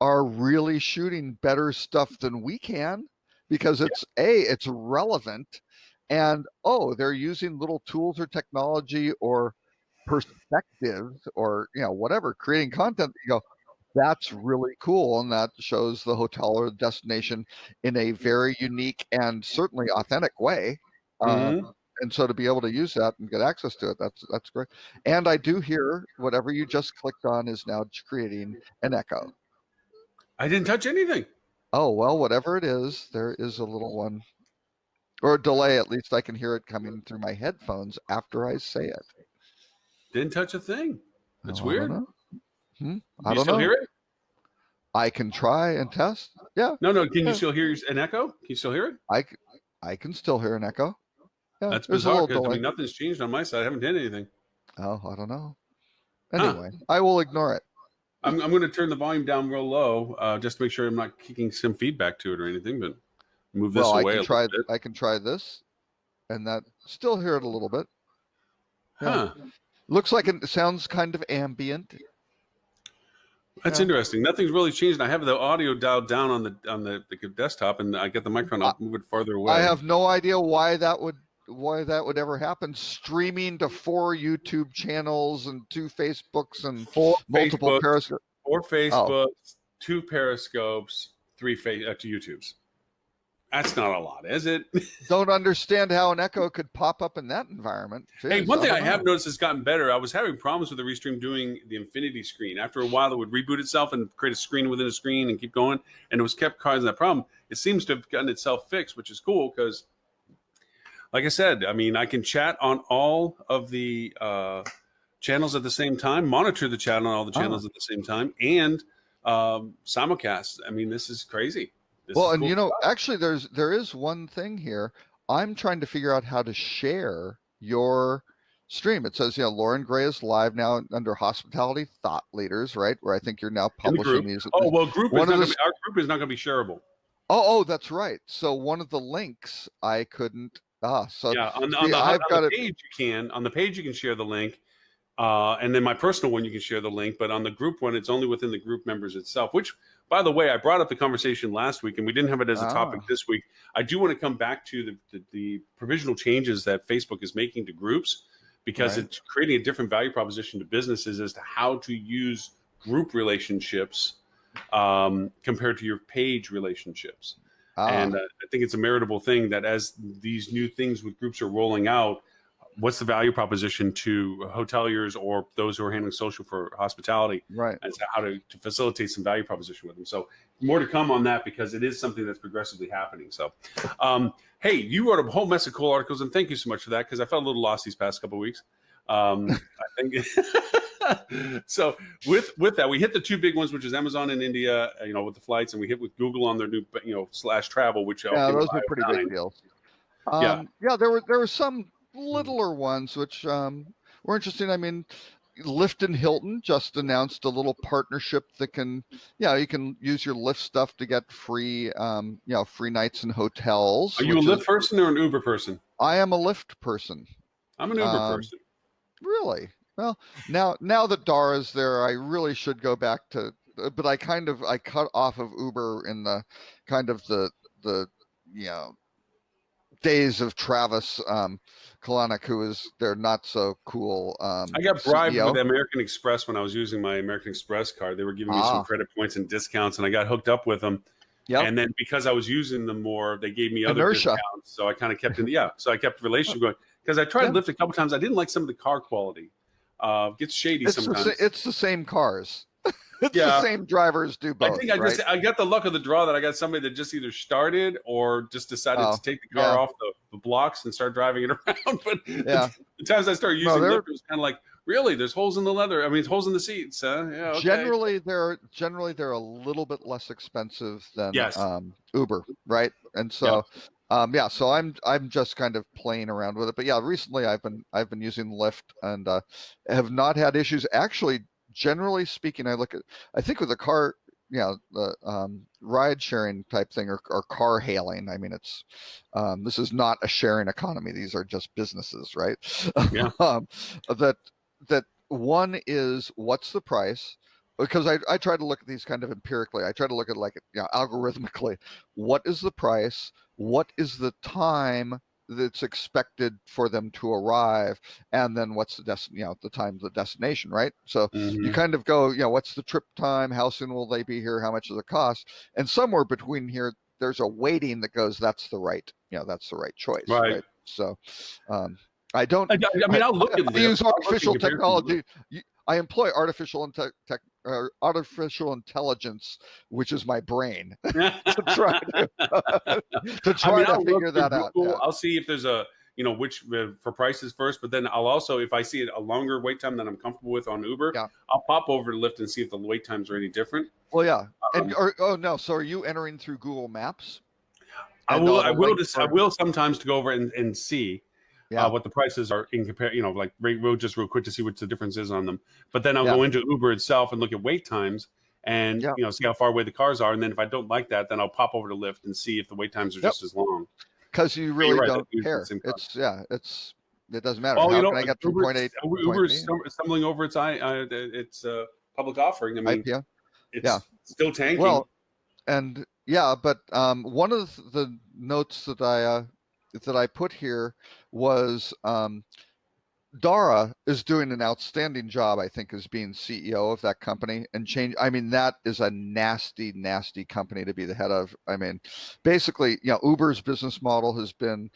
are really shooting better stuff than we can, because it's relevant, and they're using little tools or technology or perspectives or whatever, creating content. That's really cool, and that shows the hotel or the destination in a very unique and certainly authentic way. And so to be able to use that and get access to it, that's great. And I do hear whatever you just clicked on is now creating an echo. I didn't touch anything. Oh, well, whatever it is, there is a little one. Or a delay, at least I can hear it coming through my headphones after I say it. Didn't touch a thing. That's weird. I don't know. I don't know. Hear it? I can try and test. Yeah. No. Can you still hear an echo? Can you still hear it? I can still hear an echo. Yeah, that's bizarre, because nothing's changed on my side. I haven't done anything. Oh, I don't know. Anyway, I will ignore it. I'm going to turn the volume down real low, just to make sure I'm not kicking some feedback to it or anything. But move this away. I can try this, and that still hear it a little bit. Yeah. Looks like it sounds kind of ambient. That's interesting. Nothing's really changed. I have the audio dialed down on the desktop, and I get the microphone. I'll move it farther away. I have no idea why that would that would ever happen. Streaming to 4 YouTube channels and 2 Facebooks and 4 multiple Periscopes. 4 Facebooks, 2 Periscopes, 3 to YouTubes. That's not a lot, is it? Don't understand how an Echo could pop up in that environment. Jeez, hey, one thing I have noticed has gotten better. I was having problems with the Restream doing the infinity screen. After a while, it would reboot itself and create a screen within a screen and keep going, and it was kept causing that problem. It seems to have gotten itself fixed, which is cool because, like I said, I mean, I can chat on all of the channels at the same time, monitor the chat on all the channels at the same time, and simulcast. I mean, this is crazy. Well, and cool actually, there is one thing here. I'm trying to figure out how to share your stream. It says, Lauren Gray is live now under Hospitality Thought Leaders, right? Where I think you're now publishing these. Oh, well, our group is not going to be shareable. Oh, that's right. So one of the links I couldn't. So yeah, on the page you can. On the page you can share the link. And then my personal one, you can share the link, but on the group one, it's only within the group members itself, which, by the way, I brought up the conversation last week and we didn't have it as a topic this week. I do want to come back to the provisional changes that Facebook is making to groups, because it's creating a different value proposition to businesses as to how to use group relationships compared to your page relationships. And I think it's a meritable thing that as these new things with groups are rolling out, what's the value proposition to hoteliers or those who are handling social for hospitality, as to how to facilitate some value proposition with them. So more to come on that, because it is something that's progressively happening. So, hey, you wrote a whole mess of cool articles, and thank you so much for that, because I felt a little lost these past couple of weeks. I think so. With that, we hit the 2 big ones, which is Amazon in India, with the flights, and we hit with Google on their new, /travel, which those were pretty big deals. There were some littler ones which were interesting. I mean, Lyft and Hilton just announced a little partnership that can, you can use your Lyft stuff to get free, free nights in hotels. Are you a Lyft person or an Uber person? I am a Lyft person. I'm an Uber person. Really? Well, now that Dara's there, I really should go back to. But I cut off of Uber in the kind of the days of Travis Kalanick, who is their not so cool. I got bribed with American Express when I was using my American Express card. They were giving me some credit points and discounts, and I got hooked up with them. And then because I was using them more, they gave me other discounts. So I kind of kept so I kept the relationship going, because I tried Lyft a couple times. I didn't like some of the car quality. Gets shady sometimes. It's the same cars. It's the same drivers do both. I think I got the luck of the draw that I got somebody that just either started or just decided to take the car off the blocks and start driving it around. But the times I started using Lyft, it was kind of like, really, there's holes in the leather. I mean, it's holes in the seats. Yeah, okay. Generally, they're a little bit less expensive than Uber, right? And so. So I'm just kind of playing around with it. But recently I've been using Lyft and have not had issues. Actually, generally speaking, I think with the car, the ride sharing type thing or car hailing. I mean, it's this is not a sharing economy. These are just businesses, right? Yeah. That one is, what's the price? Because I try to look at these kind of empirically. I try to look at algorithmically. What is the price? What is the time that's expected for them to arrive? And then what's the time of the destination, right? So you kind of go, what's the trip time? How soon will they be here? How much does it cost? And somewhere between here, there's a weighting that goes, that's the right choice. Right. So I don't. I'll look at I use artificial technology. I employ artificial intelligence, which is my brain, to try to figure that out. I'll see if there's which for prices first, but then I'll also, if I see a longer wait time than I'm comfortable with on Uber, I'll pop over to Lyft and see if the wait times are any different. Well, yeah. So are you entering through Google Maps? I will sometimes to go over and see. What the prices are in compare, like real quick to see what the difference is on them. But then I'll go into Uber itself and look at wait times and see how far away the cars are. And then if I don't like that, then I'll pop over to Lyft and see if the wait times are just as long. Because you really don't care. It doesn't matter. Oh, can I get from point A? Uber is stumbling over its public offering. I mean, it's still tanking. Well, and but one of the notes that I put here was Dara is doing an outstanding job, I think, as being CEO of that company and change. I mean, that is a nasty, nasty company to be the head of. I mean, basically, Uber's business model has been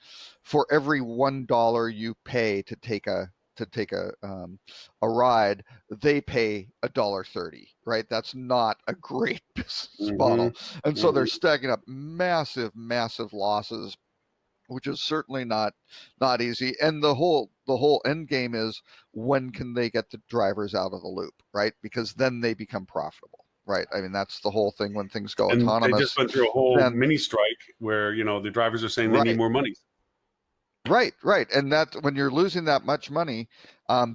for every $1 you pay to take a ride, they pay $1.30, right? That's not a great business model. And so they're stacking up massive, massive losses, which is certainly not easy. And the whole end game is, when can they get the drivers out of the loop, right? Because then they become profitable, right? I mean, that's the whole thing when things go autonomous. They just went through a whole mini strike where the drivers are saying they need more money. Right. And that, when you're losing that much money,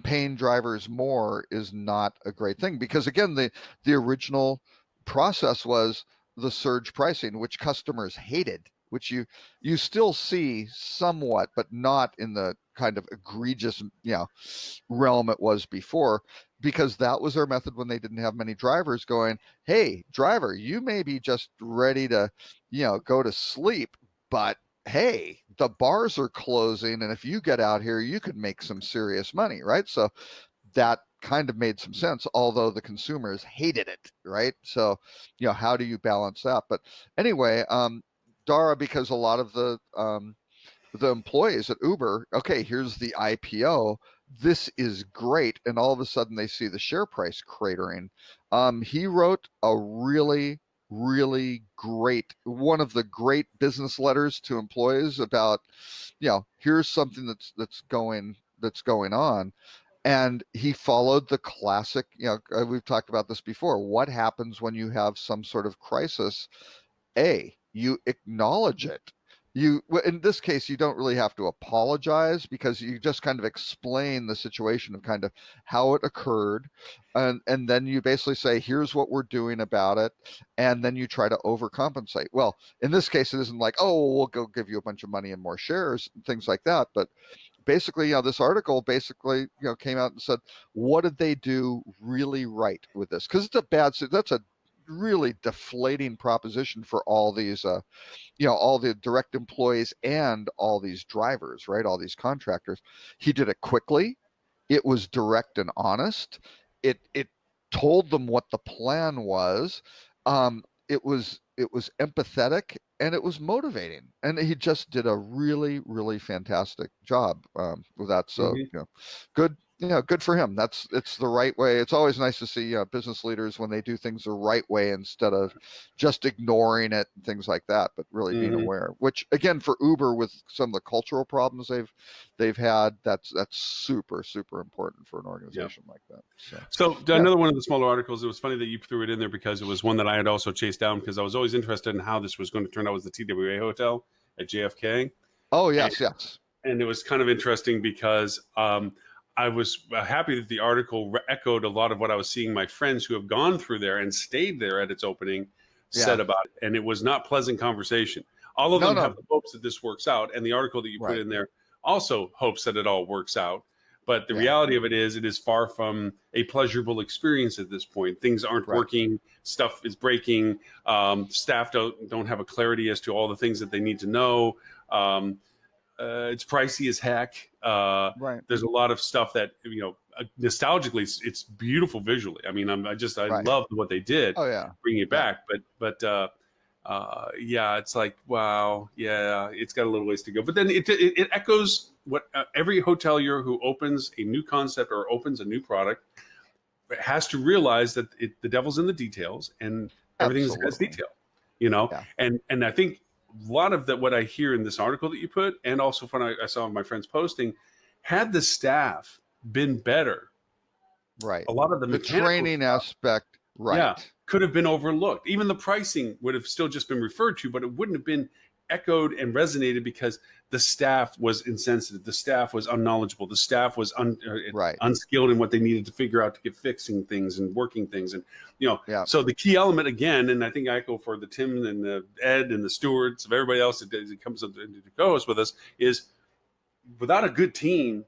paying drivers more is not a great thing, because again, the original process was the surge pricing, which customers hated, which you still see somewhat, but not in the kind of egregious realm it was before, because that was their method when they didn't have many drivers, going, hey, driver, you may be just ready to go to sleep, but hey, the bars are closing, and if you get out here, you could make some serious money, right? So that kind of made some sense, although the consumers hated it, right? So how do you balance that? But anyway, Dara, because a lot of the employees at Uber, okay, here's the IPO, this is great, and all of a sudden they see the share price cratering. He wrote a really great, one of the great business letters to employees about, here's something that's going on. And he followed the classic, we've talked about this before. What happens when you have some sort of crisis? You acknowledge it. In this case, you don't really have to apologize, because you just kind of explain the situation of kind of how it occurred, and then you basically say, here's what we're doing about it, and then you try to overcompensate. Well, in this case, it isn't like, oh, we'll go give you a bunch of money and more shares and things like that, but basically, this article basically, came out and said, what did they do really right with this? Because that's a really deflating proposition for all these all the direct employees and all these drivers, right? All these contractors. He did it quickly. It was direct and honest. It told them what the plan was. It was empathetic, and it was motivating, and he just did a really fantastic job with that. So good. Good for him. It's the right way. It's always nice to see business leaders when they do things the right way, instead of just ignoring it and things like that, but really being aware. Which, again, for Uber, with some of the cultural problems they've had, that's super important for an organization like that. So another one of the smaller articles. It was funny that you threw it in there, because it was one that I had also chased down, because I was always interested in how this was going to turn out. Was the TWA Hotel at JFK? Oh yes, yes. And it was kind of interesting because I was happy that the article echoed a lot of what I was seeing my friends who have gone through there and stayed there at its opening said about it. And it was not pleasant conversation. All of them have the hopes that this works out. And the article that you put in there also hopes that it all works out. But the reality of it is far from a pleasurable experience at this point. Things aren't working. Stuff is breaking. Staff don't have a clarity as to all the things that they need to know. It's pricey as heck. There's a lot of stuff that, nostalgically, it's beautiful visually. I mean, I love what they did. Oh yeah, bringing it back. But it's like, wow, yeah, it's got a little ways to go. But then it echoes what every hotelier who opens a new concept or opens a new product has to realize, that the devil's in the details, and everything has detail. And I think a lot of what I hear in this article that you put, and also when I saw my friends posting, had the staff been better, a lot of the training aspect, could have been overlooked. Even the pricing would have still just been referred to, but it wouldn't have been echoed and resonated, because the staff was insensitive, the staff was unknowledgeable, the staff was unskilled in what they needed to figure out to get fixing things and working things. And so the key element, again, and I think I echo for the Tim and the Ed and the stewards of everybody else that comes up to co-host with us, is without a good team,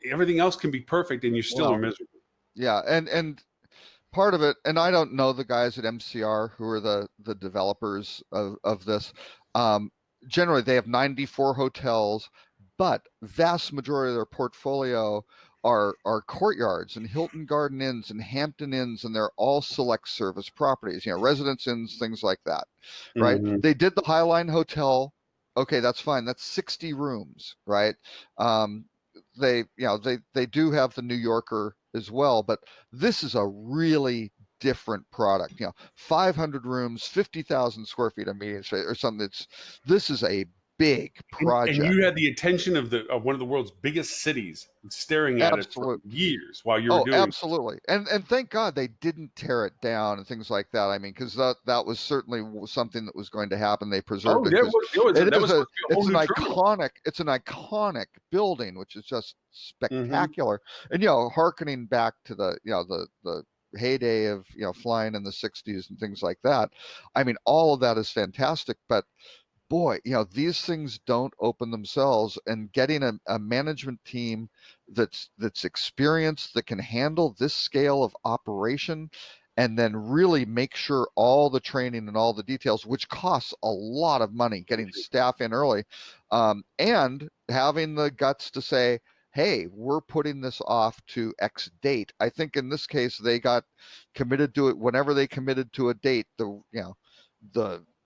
everything else can be perfect and you still are miserable. And part of it, and I don't know the guys at MCR who are the developers of this. Generally, they have 94 hotels, but vast majority of their portfolio are courtyards and Hilton Garden Inns and Hampton Inns, and they're all select service properties, Residence Inns, things like that, right? Mm-hmm. They did the Highline Hotel. Okay, that's fine. That's 60 rooms, right? They do have the New Yorker as well, but this is a really different product. 500 rooms, 50,000 square feet of meeting space or something. This is a big project. And you had the attention of one of the world's biggest cities staring at it for years while you were doing absolutely. And thank God they didn't tear it down and things like that. I mean, because that was certainly something that was going to happen. They preserved it. It's an iconic building, which is just spectacular. Mm-hmm. And hearkening back to the heyday of flying in the 60s and things like that. I mean, all of that is fantastic, but boy, these things don't open themselves, and getting a management team that's experienced, that can handle this scale of operation, and then really make sure all the training and all the details, which costs a lot of money, getting staff in early, and having the guts to say, hey, we're putting this off to X date. I think in this case, they got committed to it whenever they committed to a date.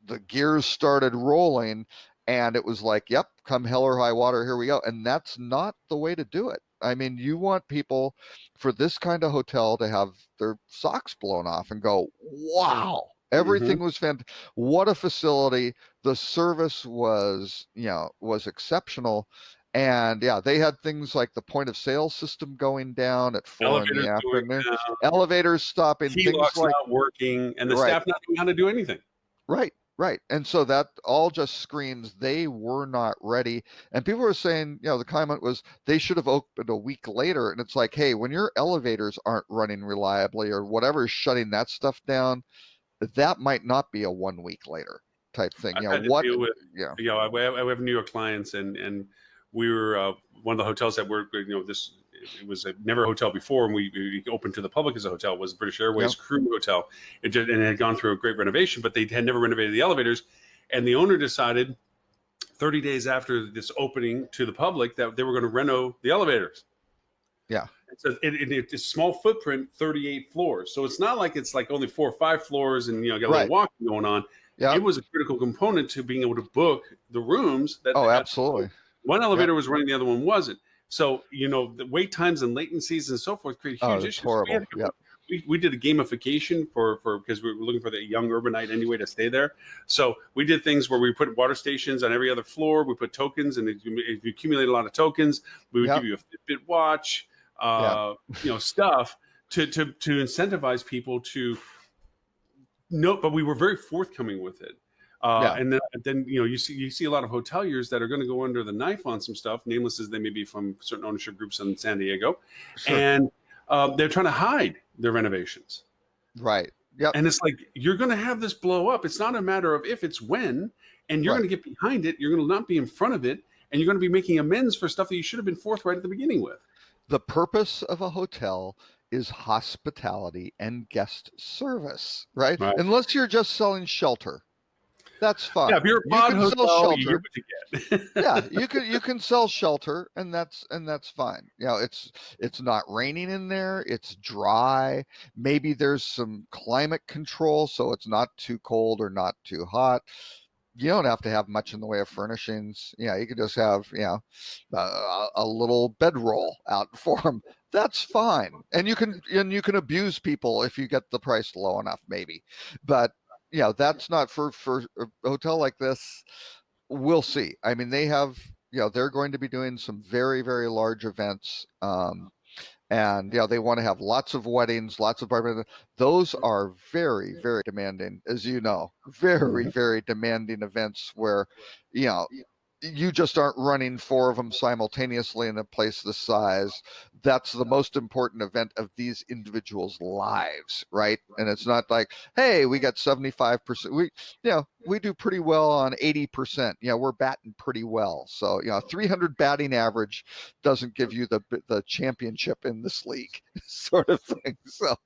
The gears started rolling, and it was like, yep, come hell or high water, here we go. And that's not the way to do it. I mean, you want people for this kind of hotel to have their socks blown off and go, wow, everything was fantastic. What a facility. The service was exceptional. And they had things like the point of sale system going down at 4 in the afternoon, elevators stopping, things like not working, and the staff not knowing how to do anything. Right. And so that all just screams they were not ready. And people were saying, the comment was they should have opened a week later. And it's like, hey, when your elevators aren't running reliably or whatever is shutting that stuff down, that might not be a 1 week later type thing. I have New York clients, and we were one of the hotels that were, it was never a hotel before, and we opened to the public as a hotel. It was British Airways Crew Hotel. And it had gone through a great renovation, but they had never renovated the elevators. And the owner decided 30 days after this opening to the public that they were going to reno the elevators. Yeah. So it's a small footprint, 38 floors. So it's not like it's like only 4 or 5 floors and got a little walking going on. Yeah. It was a critical component to being able to book the rooms. Absolutely. One elevator was running, the other one wasn't. So, the wait times and latencies and so forth create huge issues. Horrible. We did a gamification for because we were looking for the young urbanite anyway to stay there. So we did things where we put water stations on every other floor. We put tokens, and if you accumulate a lot of tokens, we would give you a Fitbit watch, stuff to incentivize people to know. But we were very forthcoming with it. And then you see a lot of hoteliers that are going to go under the knife on some stuff, nameless as they may be from certain ownership groups in San Diego, and they're trying to hide their renovations. Right. Yep. And it's like, you're going to have this blow up. It's not a matter of if, it's when, and you're going to get behind it. You're going to not be in front of it, and you're going to be making amends for stuff that you should have been forthright at the beginning with. The purpose of a hotel is hospitality and guest service, right? Unless you're just selling shelter. That's fine. Yeah, if you're a pod hotel, you get what you get. you can sell shelter, and that's fine. It's not raining in there. It's dry. Maybe there's some climate control, so it's not too cold or not too hot. You don't have to have much in the way of furnishings. You could just have a little bedroll out for them. That's fine, and you can abuse people if you get the price low enough, maybe, but. That's not for a hotel like this. We'll see. I mean, they have, they're going to be doing some very, very large events. And they want to have lots of weddings, lots of barbecue. Those are very, very demanding, as you know, very, very demanding events where, you just aren't running 4 of them simultaneously in a place this size. That's the most important event of these individuals' lives, right? And it's not like, hey, we got 75%. We do pretty well on 80%. We're batting pretty well. So 300 batting average doesn't give you the championship in this league, sort of thing. So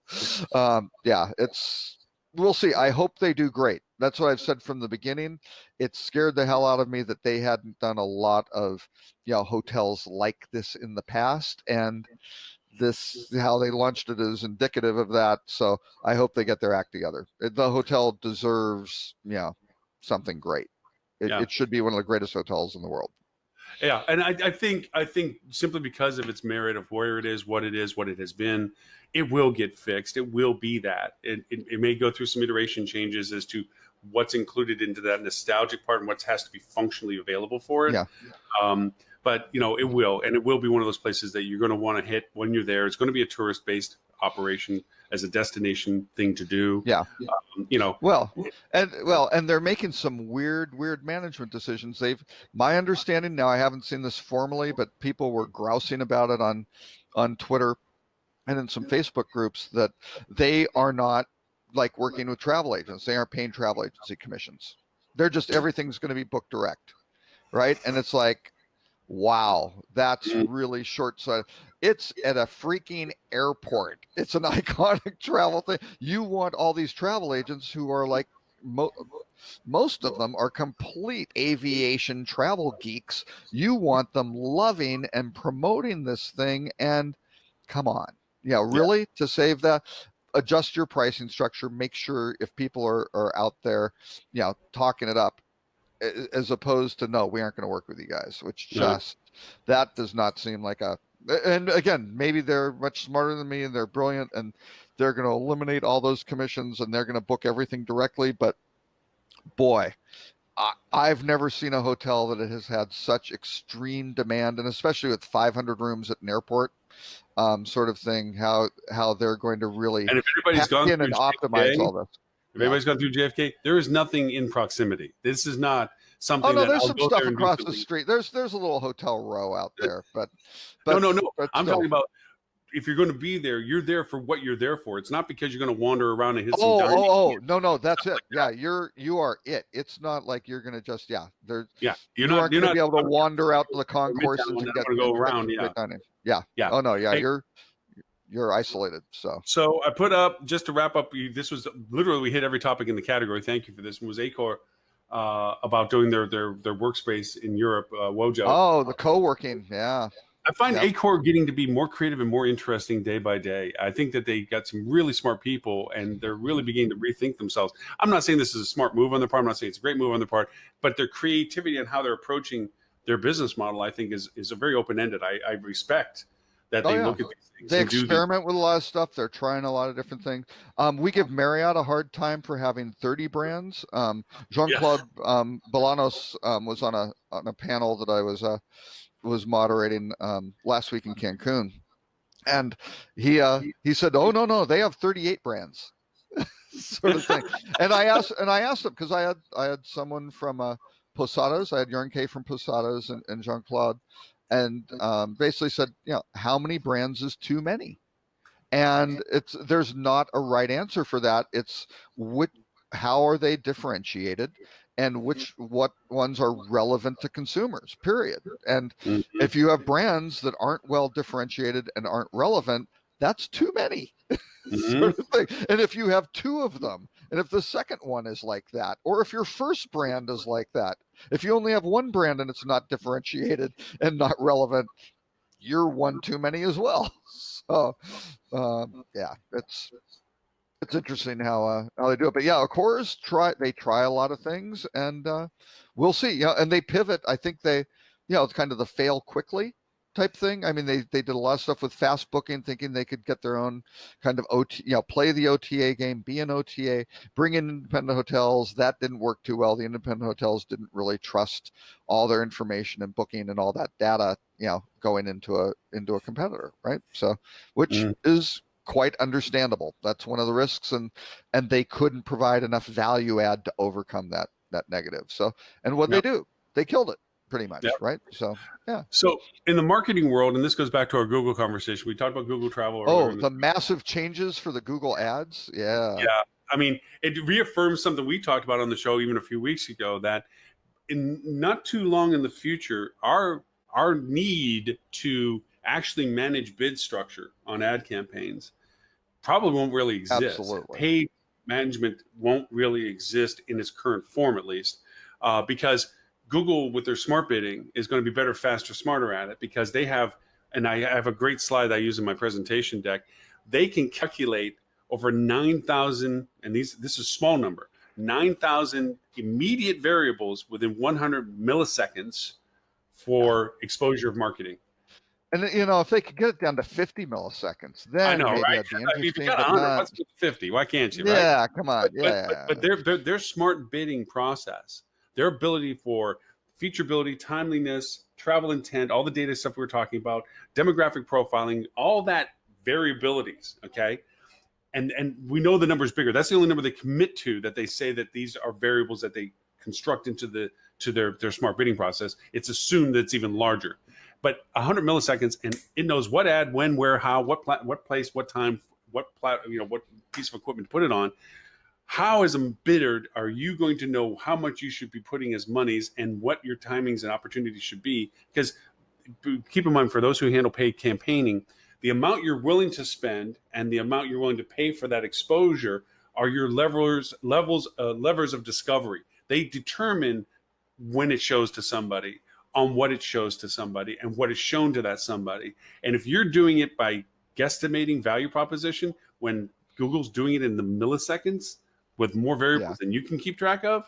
we'll see. I hope they do great. That's what I've said from the beginning. It scared the hell out of me that they hadn't done a lot of, hotels like this in the past, and this, how they launched it, is indicative of that. So I hope they get their act together. The hotel deserves, something great. It should be one of the greatest hotels in the world. Yeah, and I think simply because of its merit of where it is, what it has been, it will get fixed. It will be that. It may go through some iteration changes as to what's included into that nostalgic part and what has to be functionally available for it. Yeah. But it will, and it will be one of those places that you're going to want to hit when you're there. It's going to be a tourist-based operation as a destination thing to do. Yeah. Well, and they're making some weird management decisions. My understanding, now I haven't seen this formally, but people were grousing about it on Twitter and in some Facebook groups, that they are not like working with travel agents. They aren't paying travel agency commissions. They're just, everything's going to be booked direct. Right. And it's like, wow, that's really short-sighted. It's at a freaking airport. It's an iconic travel thing. You want all these travel agents who are like, most of them are complete aviation travel geeks. You want them loving and promoting this thing, and come on. Really? To save that, adjust your pricing structure. Make sure if people are out there, talking it up, as opposed to, no, we aren't going to work with you guys, which that does not seem like and again, maybe they're much smarter than me and they're brilliant and they're going to eliminate all those commissions and they're going to book everything directly. But boy, I've never seen a hotel that has had such extreme demand, and especially with 500 rooms at an airport, sort of thing, how they're going to really, and if everybody's gone in and optimize all this. If anybody's gone through JFK, there is nothing in proximity. This is not something. Oh no, there's some stuff across the street. There's a little hotel row out there, but no. I'm talking about, if you're going to be there, you're there for what you're there for. It's not because you're going to wander around and hit some. No, that's it. Yeah, you are it. It's not like you're going to just you're not going to be able to wander out to the concourses and get to go around. Yeah. Oh no, yeah, hey, you're isolated. So I put up, just to wrap up, this was literally, we hit every topic in the category. Thank you for this. It was Accor about doing their workspace in Europe, Wojo. Oh, the co-working. Yeah. I find Accor getting to be more creative and more interesting day by day. I think that they got some really smart people and they're really beginning to rethink themselves. I'm not saying this is a smart move on their part. I'm not saying it's a great move on their part, but their creativity and how they're approaching their business model, I think is a very open-ended. I respect that they look at these things. They experiment with a lot of stuff. They're trying a lot of different things. We give Marriott a hard time for having 30 brands. Jean-Claude Bolanos was on a panel that I was moderating last week in Cancun, and he said, "Oh no, they have 38 brands," sort of thing. And I asked him, because I had someone from Posadas. I had Jörn K from Posadas and Jean-Claude. And basically said, how many brands is too many? And there's not a right answer for that. It's how are they differentiated, and what ones are relevant to consumers, period. And if you have brands that aren't well differentiated and aren't relevant, that's too many. Sort of thing. And if you have two of them, and if the second one is like that, or if your first brand is like that, if you only have one brand and it's not differentiated and not relevant, you're one too many as well. So it's interesting how they do it. But Accor try a lot of things, and we'll see. And they pivot. I think it's kind of the fail quickly type thing. I mean, they did a lot of stuff with fast booking, thinking they could get their own kind of play the OTA game, be an OTA, bring in independent hotels. That didn't work too well. The independent hotels didn't really trust all their information and booking and all that data, going into a competitor, right? So, which is quite understandable. That's one of the risks, and they couldn't provide enough value add to overcome that negative. So, and what they do, they killed it. Pretty much, right? So, yeah. So in the marketing world, and this goes back to our Google conversation, we talked about Google Travel. The massive changes for the Google ads. Yeah. Yeah. I mean, it reaffirms something we talked about on the show even a few weeks ago, that in not too long in the future, our need to actually manage bid structure on ad campaigns probably won't really exist. Absolutely. management won't really exist in its current form, at least, because Google with their smart bidding is going to be better, faster, smarter at it, because they have, and I have a great slide I use in my presentation deck. They can calculate over 9,000, and this is a small number, 9,000 immediate variables within 100 milliseconds for exposure of marketing. And if they could get it down to 50 milliseconds, then I know, maybe right? that'd be I mean, if you got 100, let's get 50. Why can't you? Yeah, right? Come on. But their smart bidding process, their ability for featureability, timeliness, travel intent, all the data stuff we were talking about, demographic profiling, all that variabilities. Okay. And we know the number is bigger. That's the only number they commit to, that they say that these are variables that they construct into their smart bidding process. It's assumed that it's even larger. But 100 milliseconds, and it knows what ad, when, where, how, what place, what time, what piece of equipment to put it on. How, as a bidder, are you going to know how much you should be putting as monies and what your timings and opportunities should be? Because keep in mind, for those who handle paid campaigning, the amount you're willing to spend and the amount you're willing to pay for that exposure are your levers of discovery. They determine when it shows to somebody, on what it shows to somebody, and what is shown to that somebody. And if you're doing it by guesstimating value proposition, when Google's doing it in the milliseconds with more variables than you can keep track of,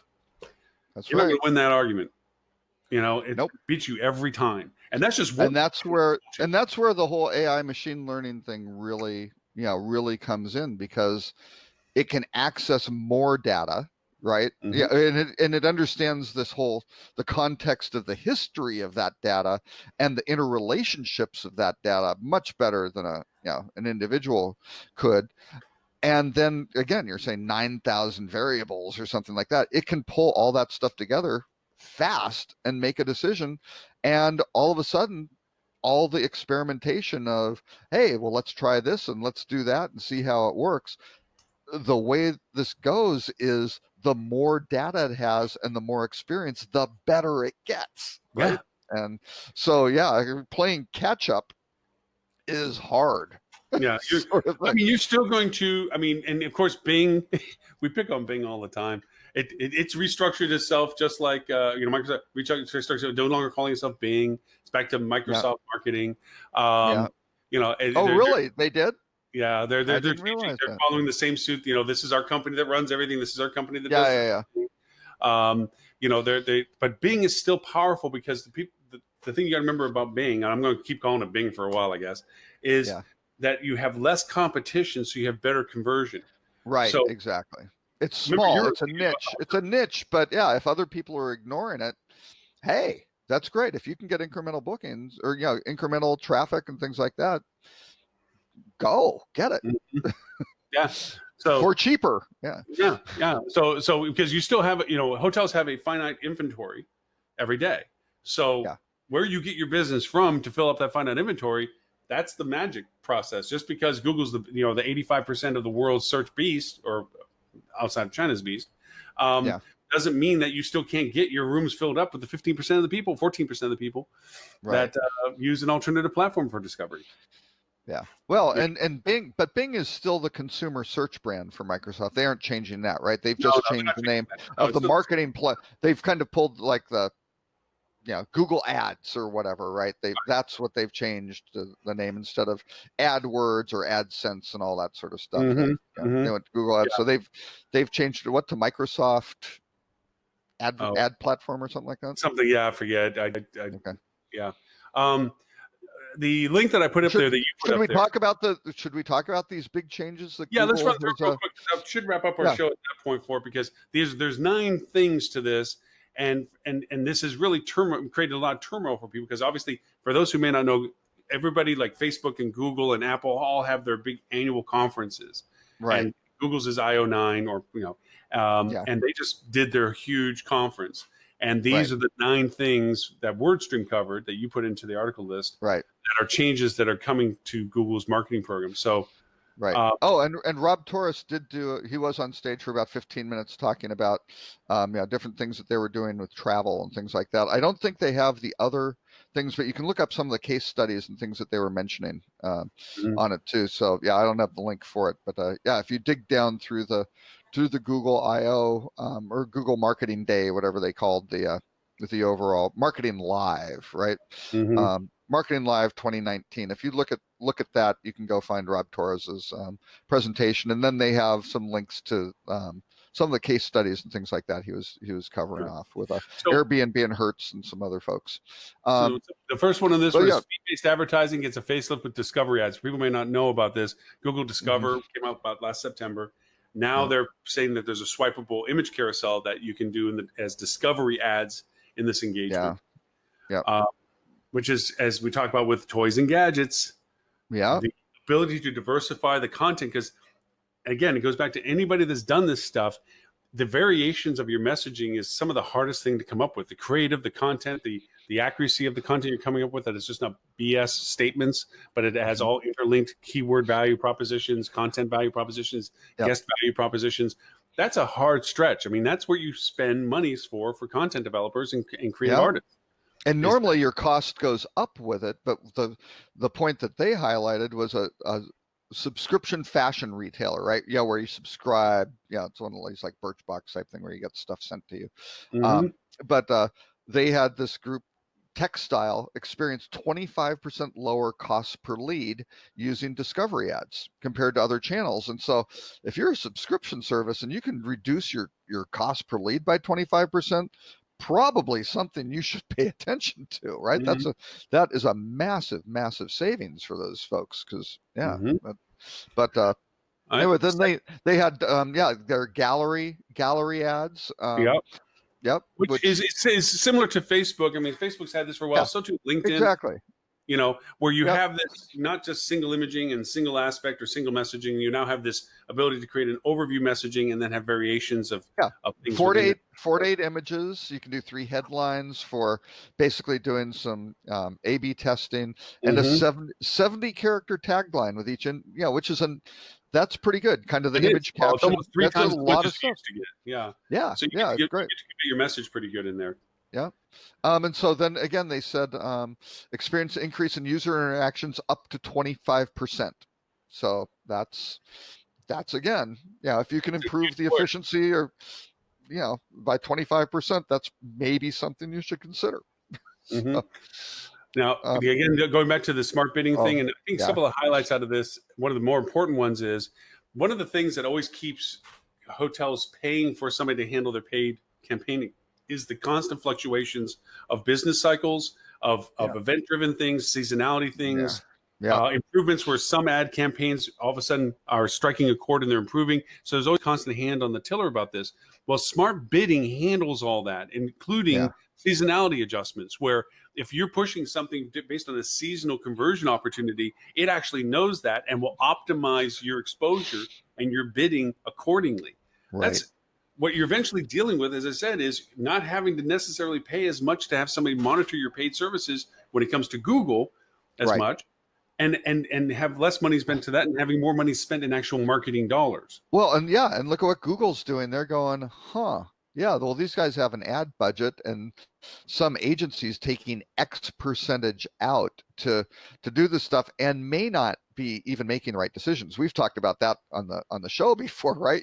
you're not going to win that argument. It beats you every time. And that's just one. And that's where the whole AI machine learning thing really comes in, because it can access more data, right? Mm-hmm. Yeah, and it understands the context of the history of that data and the interrelationships of that data much better than an individual could. And then again, you're saying 9,000 variables or something like that. It can pull all that stuff together fast and make a decision. And all of a sudden, all the experimentation of, hey, well, let's try this and let's do that and see how it works. The way this goes is the more data it has and the more experience, the better it gets. Right. Yeah. And so, playing catch up is hard. Yeah. You're still going to, and of course, Bing, we pick on Bing all the time. It's restructured itself, just like, Microsoft restructured, no longer calling itself Bing. It's back to Microsoft marketing. Really? They did? Yeah, they're following the same suit. This is our company that runs everything. This is our company that does everything. But Bing is still powerful, because the thing you got to remember about Bing, and I'm going to keep calling it Bing for a while, I guess, is that you have less competition, so you have better conversion. Right. So, exactly. It's small. It's a niche. It's a niche, but if other people are ignoring it, hey, that's great. If you can get incremental bookings or incremental traffic and things like that, go get it. Mm-hmm. Yeah. So for cheaper. Yeah. So because you still have, hotels have a finite inventory every day. So where you get your business from to fill up that finite inventory, that's the magic process. Just because Google's the 85% of the world's search beast, or outside of China's beast, doesn't mean that you still can't get your rooms filled up with the 15% of the people, 14% of the people that use an alternative platform for discovery. Yeah. Well, and Bing is still the consumer search brand for Microsoft. They aren't changing that, right? They've just changed the name of the marketing they've kind of pulled like the Google Ads or whatever, right? That's what they've changed the name, instead of AdWords or AdSense and all that sort of stuff. Mm-hmm. They went to Google Ads. So they've changed it to Microsoft ad platform or something like that. Something, I forget. Okay. Yeah. The link that I put up there that you put up there. Should we talk about these big changes that Google let's run through real quick. I should wrap up our show at that point because there's 9 things to this, and this has really created a lot of turmoil for people, because obviously, for those who may not know, everybody like Facebook and Google and Apple all have their big annual conferences. Right. And Google's is IO9 and they just did their huge conference. And these are the 9 things that WordStream covered that you put into the article list. Right. That are changes that are coming to Google's marketing program. So, right. And Rob Torres he was on stage for about 15 minutes talking about, different things that they were doing with travel and things like that. I don't think they have the other things, but you can look up some of the case studies and things that they were mentioning on it too. So I don't have the link for it, but if you dig down through the through the Google I/O or Google Marketing Day, whatever they called the overall Marketing Live, right? Mm-hmm. Marketing Live 2019. If you look at that, you can go find Rob Torres's presentation, and then they have some links to some of the case studies and things like that he was covering off with Airbnb and Hertz and some other folks. So the first one on this was feed-based advertising gets a facelift with Discovery ads. People may not know about this. Google Discover came out about last September. Now they're saying that there's a swipeable image carousel that you can do as Discovery ads in this engagement. Which is, as we talked about with toys and gadgets, the ability to diversify the content. Because again, it goes back to anybody that's done this stuff. The variations of your messaging is some of the hardest thing to come up with. The creative, the content, the accuracy of the content you're coming up with, that it's just not BS statements, but it has all interlinked keyword value propositions, content value propositions, guest value propositions. That's a hard stretch. I mean, that's where you spend monies for content developers and creative artists. And normally your cost goes up with it, but the point that they highlighted was a subscription fashion retailer, right? Yeah, where you subscribe. Yeah, it's one of these like Birchbox type thing where you get stuff sent to you. But they had this group, Textile, experienced 25% lower costs per lead using Discovery ads compared to other channels. And so if you're a subscription service and you can reduce your cost per lead by 25%, probably something you should pay attention to, right? That is a massive savings for those folks, because but anyway, then they had their gallery ads. Which is similar to Facebook. I mean, Facebook's had this for a while. So too LinkedIn. Exactly. You know, where you have this not just single imaging and single aspect or single messaging. You now have this ability to create an overview messaging and then have variations of things. 4 to 8 images. You can do 3 headlines for basically doing some A/B testing, and a 70 character tagline with each, which is that's pretty good. Kind of the image caption. It's almost 3 times a lot of stuff to get. So you get great. your message pretty good in there. Yeah. And so then again, they said experience increase in user interactions up to 25%. So that's again, if you can improve the efficiency or, by 25%, that's maybe something you should consider. Now, again, going back to the smart bidding thing, and I think some of the highlights out of this, one of the more important ones is one of the things that always keeps hotels paying for somebody to handle their paid campaigning is the constant fluctuations of business cycles, of event-driven things, seasonality things, improvements where some ad campaigns all of a sudden are striking a chord and they're improving. So there's always constant hand on the tiller about this. Well, smart bidding handles all that, including seasonality adjustments, where if you're pushing something based on a seasonal conversion opportunity, it actually knows that and will optimize your exposure and your bidding accordingly. Right. That's what you're eventually dealing with, as I said, is not having to necessarily pay as much to have somebody monitor your paid services when it comes to Google as much, and have less money spent to that and having more money spent in actual marketing dollars. Well, and look at what Google's doing. They're going, well, these guys have an ad budget, and some agencies taking X percentage out to do this stuff and may not be even making the right decisions. We've talked about that on the show before, right?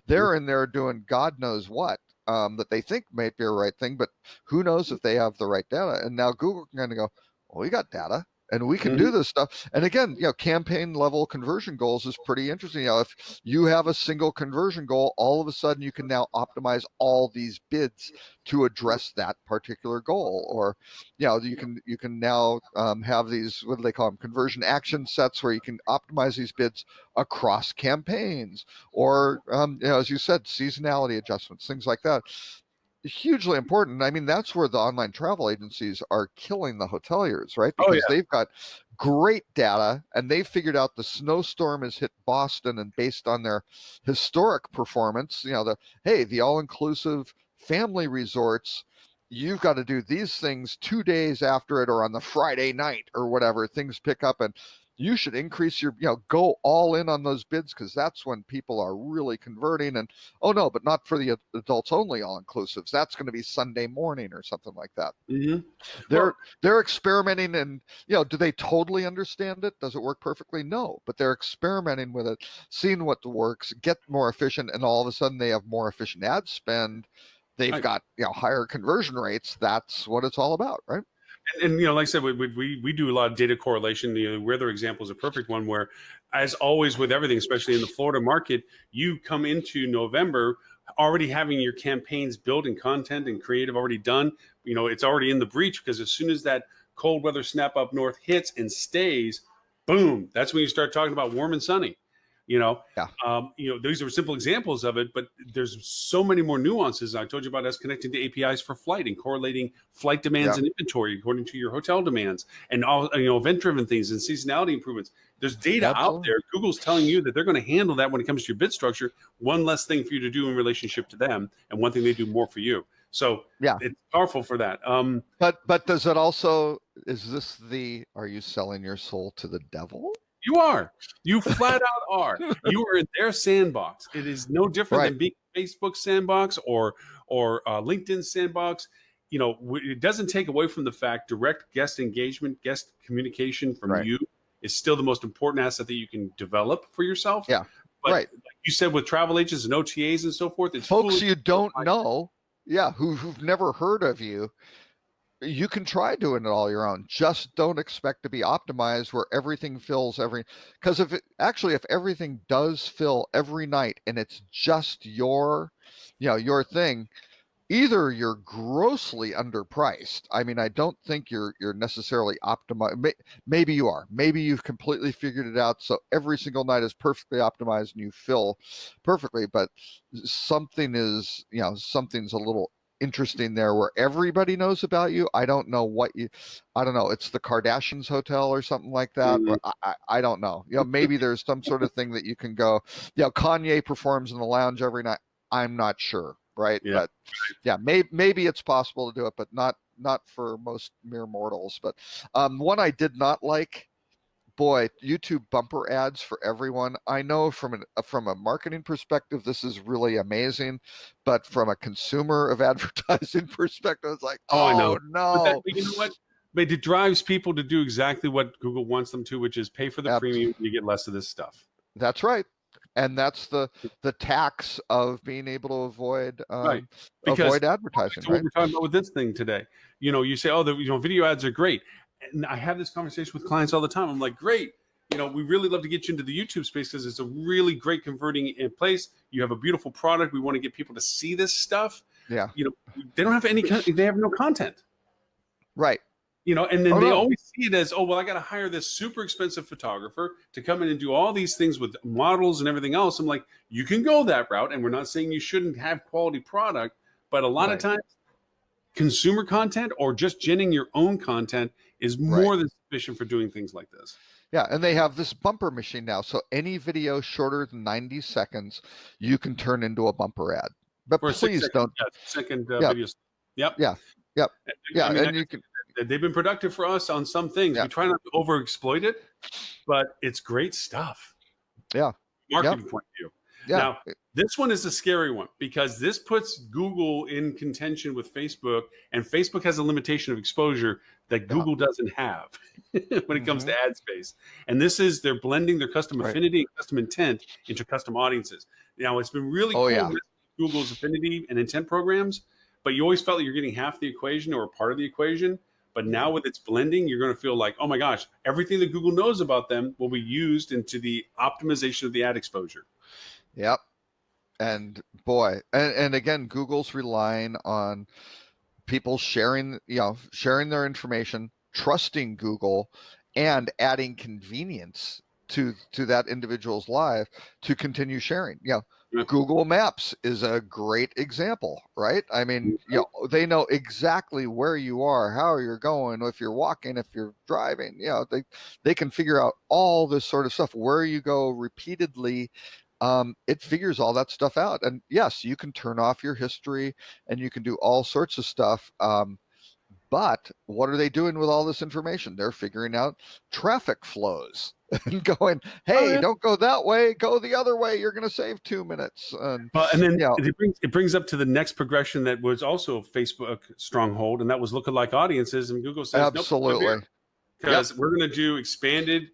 They're in there doing God knows what that they think might be a right thing, but who knows if they have the right data. And now Google can kind of go, well, we got data and we can do this stuff. And again, campaign level conversion goals is pretty interesting. If you have a single conversion goal, all of a sudden you can now optimize all these bids to address that particular goal. Or, you can now have these, what do they call them? Conversion action sets, where you can optimize these bids across campaigns, or, as you said, seasonality adjustments, things like that. Hugely important. I mean, that's where the online travel agencies are killing the hoteliers, right? Because they've got great data, and they've figured out the snowstorm has hit Boston, and based on their historic performance, the all-inclusive family resorts, you've got to do these things 2 days after it, or on the Friday night or whatever, things pick up. And you should increase your, go all in on those bids, because that's when people are really converting. And oh no, but not for the adults only all inclusives. That's going to be Sunday morning or something like that. Mm-hmm. They're experimenting, and do they totally understand it? Does it work perfectly? No, but they're experimenting with it, seeing what works, get more efficient, and all of a sudden they have more efficient ad spend. They've got higher conversion rates. That's what it's all about, right? And like I said, we do a lot of data correlation. The weather example is a perfect one where, as always with everything, especially in the Florida market, you come into November already having your campaigns built and content and creative already done. It's already in the breach, because as soon as that cold weather snap up north hits and stays, boom, that's when you start talking about warm and sunny. These are simple examples of it, but there's so many more nuances. I told you about us connecting to APIs for flight and correlating flight demands and inventory according to your hotel demands, and all event-driven things and seasonality improvements. There's data out there. Google's telling you that they're going to handle that when it comes to your bid structure. One less thing for you to do in relationship to them, and one thing they do more for you. So it's powerful for that. But does it also, are you selling your soul to the devil? You are. You flat out are. You are in their sandbox. It is no different than being Facebook sandbox or LinkedIn sandbox. It doesn't take away from the fact direct guest engagement, guest communication from you is still the most important asset that you can develop for yourself. Yeah. But like you said, with travel agents and OTAs and so forth, it's folks you don't know, who've never heard of you. You can try doing it all your own. Just don't expect to be optimized where everything fills because if everything does fill every night and it's just your thing, either you're grossly underpriced. I mean, I don't think you're necessarily optimized. Maybe you are. Maybe you've completely figured it out, so every single night is perfectly optimized and you fill perfectly. But something's a little interesting there where everybody knows about you. I don't know. It's the Kardashians hotel or something like that. Mm-hmm. I don't know. Maybe there's some sort of thing that you can go, Kanye performs in the lounge every night. I'm not sure. Right. Yeah. But maybe it's possible to do it, but not for most mere mortals. But one I did not like, YouTube bumper ads for everyone. I know from a marketing perspective, this is really amazing, but from a consumer of advertising perspective, it's like, I know. No. But you know what? But it drives people to do exactly what Google wants them to, which is pay for the premium and you get less of this stuff. That's right. And that's the tax of being able to avoid advertising. What we're talking about with this thing today. You say, video ads are great. And I have this conversation with clients all the time. I'm like, great. We really love to get you into the YouTube space because it's a really great converting in place. You have a beautiful product. We want to get people to see this stuff. Yeah. They don't have they have no content. Right. And then they always see it as, I got to hire this super expensive photographer to come in and do all these things with models and everything else. I'm like, you can go that route. And we're not saying you shouldn't have quality product, but a lot of times consumer content or just generating your own content is more than sufficient for doing things like this. Yeah, and they have this bumper machine now. So any video shorter than 90 seconds, you can turn into a bumper ad. But for please don't. Videos. Yep. Yeah. Yep. Yeah. And you can. They've been productive for us on some things. We try not to overexploit it, but it's great stuff. Yeah. Marketing point of view. Yeah. Now, this one is a scary one because this puts Google in contention with Facebook, and Facebook has a limitation of exposure that Google doesn't have when it comes to ad space. And this is they're blending their custom affinity and custom intent into custom audiences. Now, it's been really cool with Google's affinity and intent programs, but you always felt like you're getting half the equation or part of the equation. But now with its blending, you're going to feel like, oh my gosh, everything that Google knows about them will be used into the optimization of the ad exposure. Yep. And and again, Google's relying on people sharing their information, trusting Google, and adding convenience to that individual's life to continue sharing. Google Maps is a great example, right? I mean, they know exactly where you are, how you're going, if you're walking, if you're driving, they can figure out all this sort of stuff, where you go repeatedly. It figures all that stuff out. And yes, you can turn off your history and you can do all sorts of stuff. But what are they doing with all this information? They're figuring out traffic flows and going, hey, don't go that way, go the other way. You're going to save 2 minutes. And then it brings up to the next progression that was also a Facebook stronghold, and that was lookalike audiences. And Google says, absolutely, because we're going to do expanded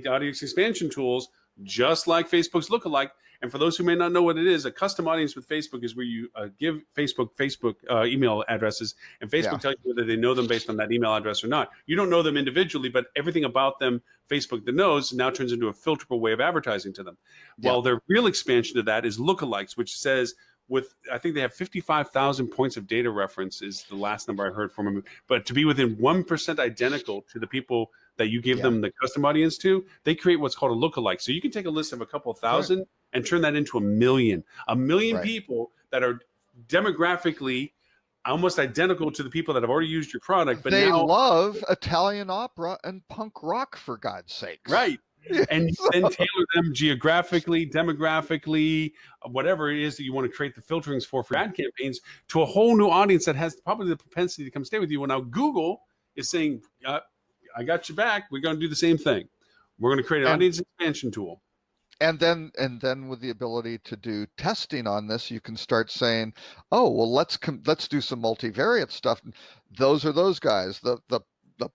audience expansion tools just like Facebook's lookalike. And for those who may not know what it is, a custom audience with Facebook is where you give Facebook email addresses, and Facebook tells you whether they know them based on that email address or not. You don't know them individually, but everything about them, Facebook that knows, now turns into a filterable way of advertising to them. Well, their real expansion of that is lookalikes, which says I think they have 55,000 points of data reference is the last number I heard from them. But to be within 1% identical to the people that you give them the custom audience to, they create what's called a lookalike. So you can take a list of a couple of thousand and turn that into a million people that are demographically almost identical to the people that have already used your product. But they love Italian opera and punk rock, for God's sakes. Right. And then tailor them geographically, demographically, whatever it is that you want to create the filterings for ad campaigns to a whole new audience that has probably the propensity to come stay with you. Well, now Google is saying, I got you back. We're going to do the same thing. We're going to create an audience expansion tool. And then with the ability to do testing on this, you can start saying, oh, well, let's do some multivariate stuff. Those are those guys, the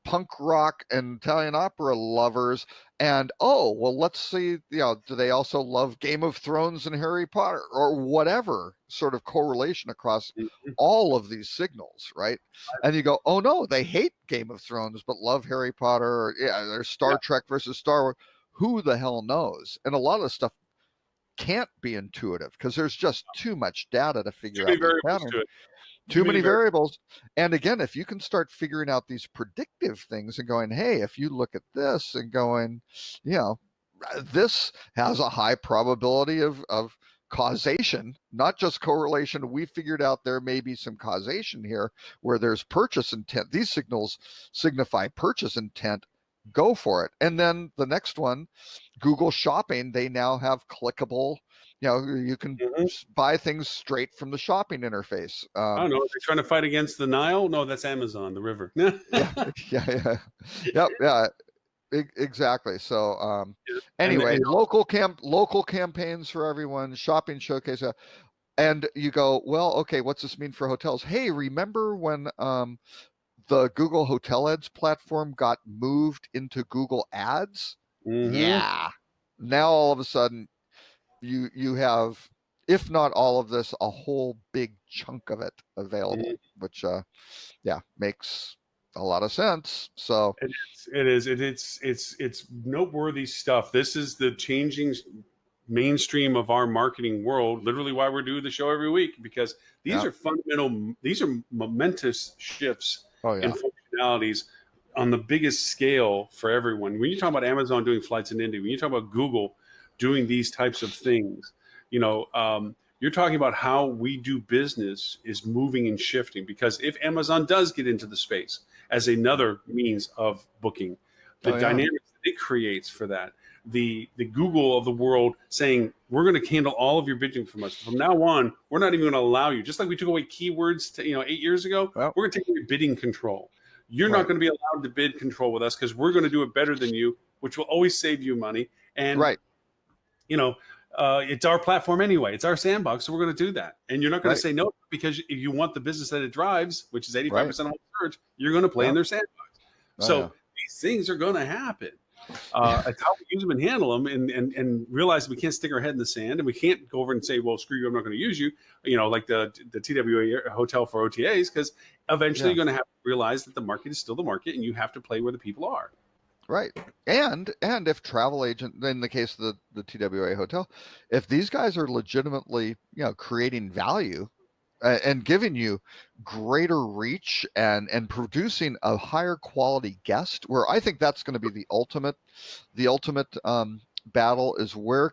punk rock and Italian opera lovers. And, oh, well, let's see, do they also love Game of Thrones and Harry Potter or whatever sort of correlation across all of these signals, right? And you go, oh, no, they hate Game of Thrones but love Harry Potter. Or, there's Star Trek versus Star Wars. Who the hell knows? And a lot of the stuff can't be intuitive because there's just too much data to figure out. Too many variables. And again, if you can start figuring out these predictive things and going, hey, if you look at this and going, this has a high probability of causation, not just correlation. We figured out there may be some causation here where there's purchase intent. These signals signify purchase intent. Go for it. And then the next one, Google Shopping, they now have clickable, you can buy things straight from the shopping interface. I don't know. Are they trying to fight against the Nile? No, that's Amazon, the river. Exactly. So anyway, local campaigns for everyone, shopping showcase. And you go, well, okay, what's this mean for hotels? Hey, remember when the Google Hotel Ads platform got moved into Google Ads? Yeah. Now all of a sudden you have, if not all of this, a whole big chunk of it available, which makes a lot of sense. So it's noteworthy stuff. This is the changing mainstream of our marketing world, literally why we're doing the show every week, because these are fundamental, these are momentous shifts and functionalities on the biggest scale for everyone. When you talk about Amazon doing flights in India, when you talk about Google doing these types of things, you're talking about how we do business is moving and shifting. Because if Amazon does get into the space as another means of booking, the dynamics that it creates for that, the Google of the world saying, we're going to handle all of your bidding from us. From now on, we're not even going to allow you. Just like we took away keywords 8 years ago, we're going to take away bidding control. You're not going to be allowed to bid control with us because we're going to do it better than you, which will always save you money. And, it's our platform anyway. It's our sandbox, so we're going to do that. And you're not going to say no because if you want the business that it drives, which is 85% of all search, you're going to play in their sandbox. These things are going to happen. It's how we use them and handle them and realize we can't stick our head in the sand and we can't go over and say, well, screw you, I'm not going to use you, like the TWA hotel for OTAs, because eventually you're going to have to realize that the market is still the market and you have to play where the people are. Right. And if travel agent, in the case of the TWA hotel, if these guys are legitimately, creating value and giving you greater reach and producing a higher quality guest, where I think that's going to be the ultimate battle is where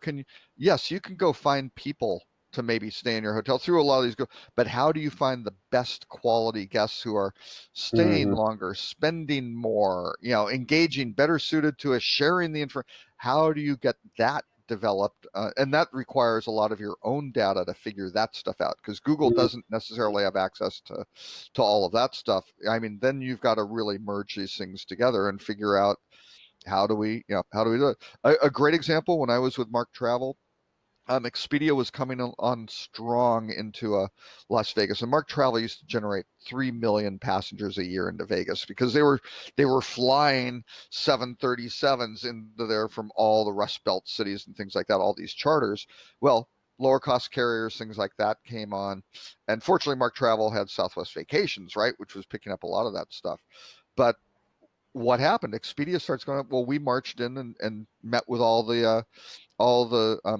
you can go find people to maybe stay in your hotel through a lot of these but how do you find the best quality guests who are staying longer, spending more, engaging, better suited to us, sharing the information? How do you get that developed, and that requires a lot of your own data to figure that stuff out, because Google doesn't necessarily have access to all of that stuff. I mean, then you've got to really merge these things together and figure out how do we do it. A great example, when I was with Mark Travel, Expedia was coming on strong into Las Vegas, and Mark Travel used to generate 3 million passengers a year into Vegas, because they were flying 737s into there from all the Rust Belt cities and things like that, all these charters. Well, lower cost carriers, things like that came on, and fortunately Mark Travel had Southwest Vacations, right, which was picking up a lot of that stuff. But what happened? Expedia starts going up. Well, we marched in and met with all the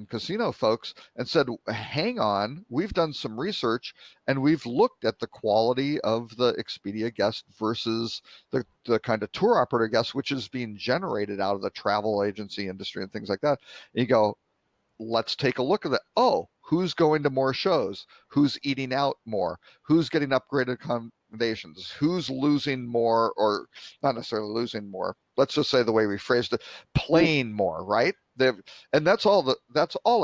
casino folks and said, hang on, we've done some research and we've looked at the quality of the Expedia guest versus the kind of tour operator guest, which is being generated out of the travel agency industry and things like that. And you go, let's take a look at that. Oh, who's going to more shows? Who's eating out more? Who's getting upgraded accommodations? Who's losing more, or not necessarily losing more? Let's just say the way we phrased it, playing more, right? And that's all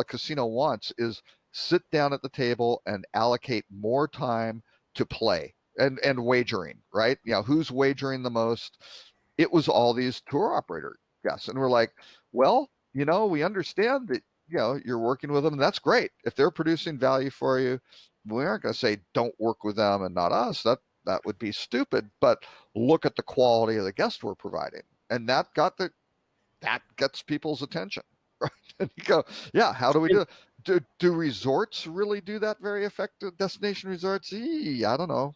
a casino wants, is sit down at the table and allocate more time to play and wagering, right? You know, who's wagering the most? It was all these tour operator guests. And we're like, well, you know, we understand that, you know, you're working with them, and that's great. If they're producing value for you, we aren't going to say don't work with them and not us. That would be stupid. But look at the quality of the guest we're providing, and that gets people's attention, right? And you go, yeah, how do we do it? Do resorts really do that very effective? Destination resorts? I don't know.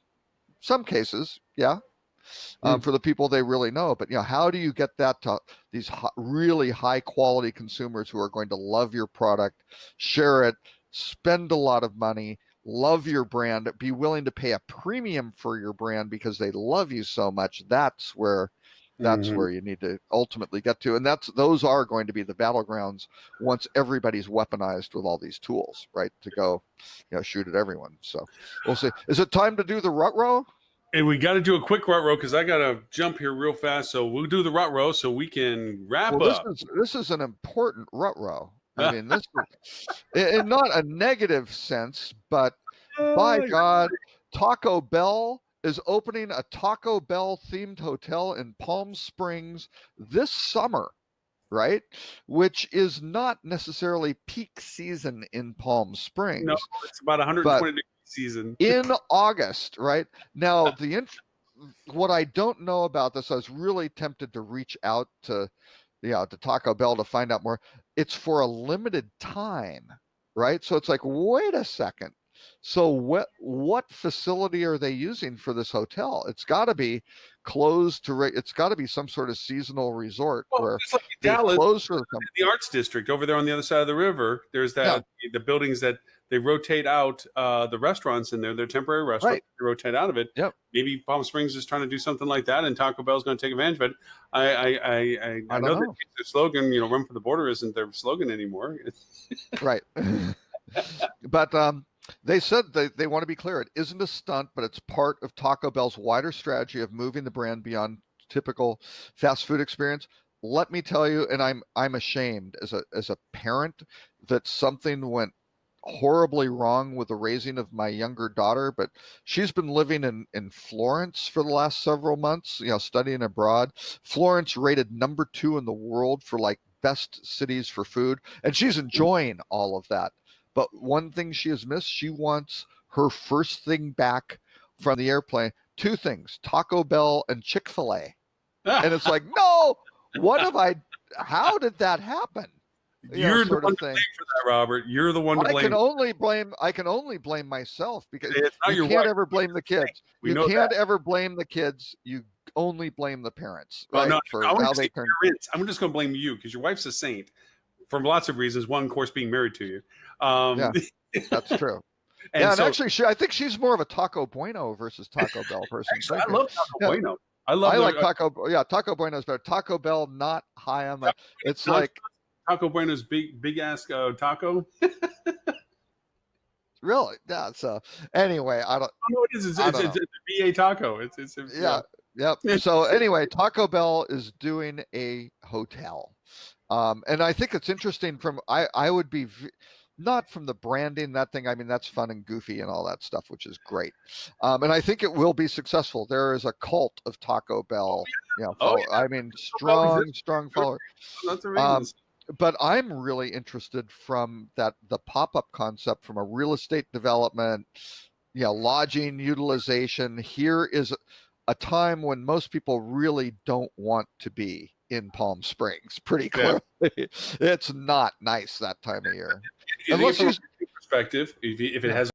Some cases, yeah. For the people they really know. But, you know, how do you get that to these really high quality consumers who are going to love your product, share it, spend a lot of money, love your brand, be willing to pay a premium for your brand because they love you so much? That's where you need to ultimately get to. And those are going to be the battlegrounds once everybody's weaponized with all these tools, right? To go, you know, shoot at everyone. So we'll see. Is it time to do the rut row? And we got to do a quick rut row because I got to jump here real fast. So we'll do the rut row so we can wrap up. This is an important rut row. I mean, this is in not a negative sense, but by God, Taco Bell is opening a Taco Bell themed hotel in Palm Springs this summer, right? Which is not necessarily peak season in Palm Springs. No, it's about 120 degrees season in August, right? Now, what I don't know about this, I was really tempted to reach out to Taco Bell to find out more. It's for a limited time, right? So it's like, wait a second. So what facility are they using for this hotel? It's got to be closed to. It's got to be some sort of seasonal resort where it's like Dallas, closed for the Arts District over there on the other side of the river. There's the buildings that they rotate out the restaurants in there. They're temporary restaurants. Right. They rotate out of it. Yep. Maybe Palm Springs is trying to do something like that, and Taco Bell's going to take advantage of it. I know that their slogan, you know, "Run for the Border," isn't their slogan anymore. Right. But they said they want to be clear. It isn't a stunt, but it's part of Taco Bell's wider strategy of moving the brand beyond typical fast food experience. Let me tell you, and I'm ashamed as a parent that something went horribly wrong with the raising of my younger daughter, but she's been living in Florence for the last several months, you know, studying abroad. Florence rated number 2 in the world for like best cities for food, and she's enjoying all of that. But one thing she has missed, she wants her first thing back from the airplane. 2 things, Taco Bell and Chick-fil-A. And it's like, no, how did that happen? You're the one to blame for that, Robert. You're the one to blame. I can only blame myself, because you can't ever blame the kids. You can't ever blame the kids. You only blame the parents. Right? For how they turn. I'm just going to blame you because your wife's a saint for lots of reasons. One, of course, being married to you. Yeah, that's true. And actually, I think she's more of a Taco Bueno versus Taco Bell person. Actually, I love Taco Bueno. I like Taco. Yeah, Taco Bueno is better. Taco Bell, not high on the. It's like Taco Bueno's big ass taco. Really? Yeah. So anyway, I don't. No, it is. It's a BA taco. It's yeah. Yep. So anyway, Taco Bell is doing a hotel, And I think it's interesting I would be not from the branding, that thing. I mean, that's fun and goofy and all that stuff, which is great. And I think it will be successful. There is a cult of Taco Bell. I mean, strong follower. But I'm really interested from the pop-up concept from a real estate development, lodging utilization. Here is a time when most people really don't want to be in Palm Springs. Pretty clearly, it's not nice that time of year. Unless you perspective, if it has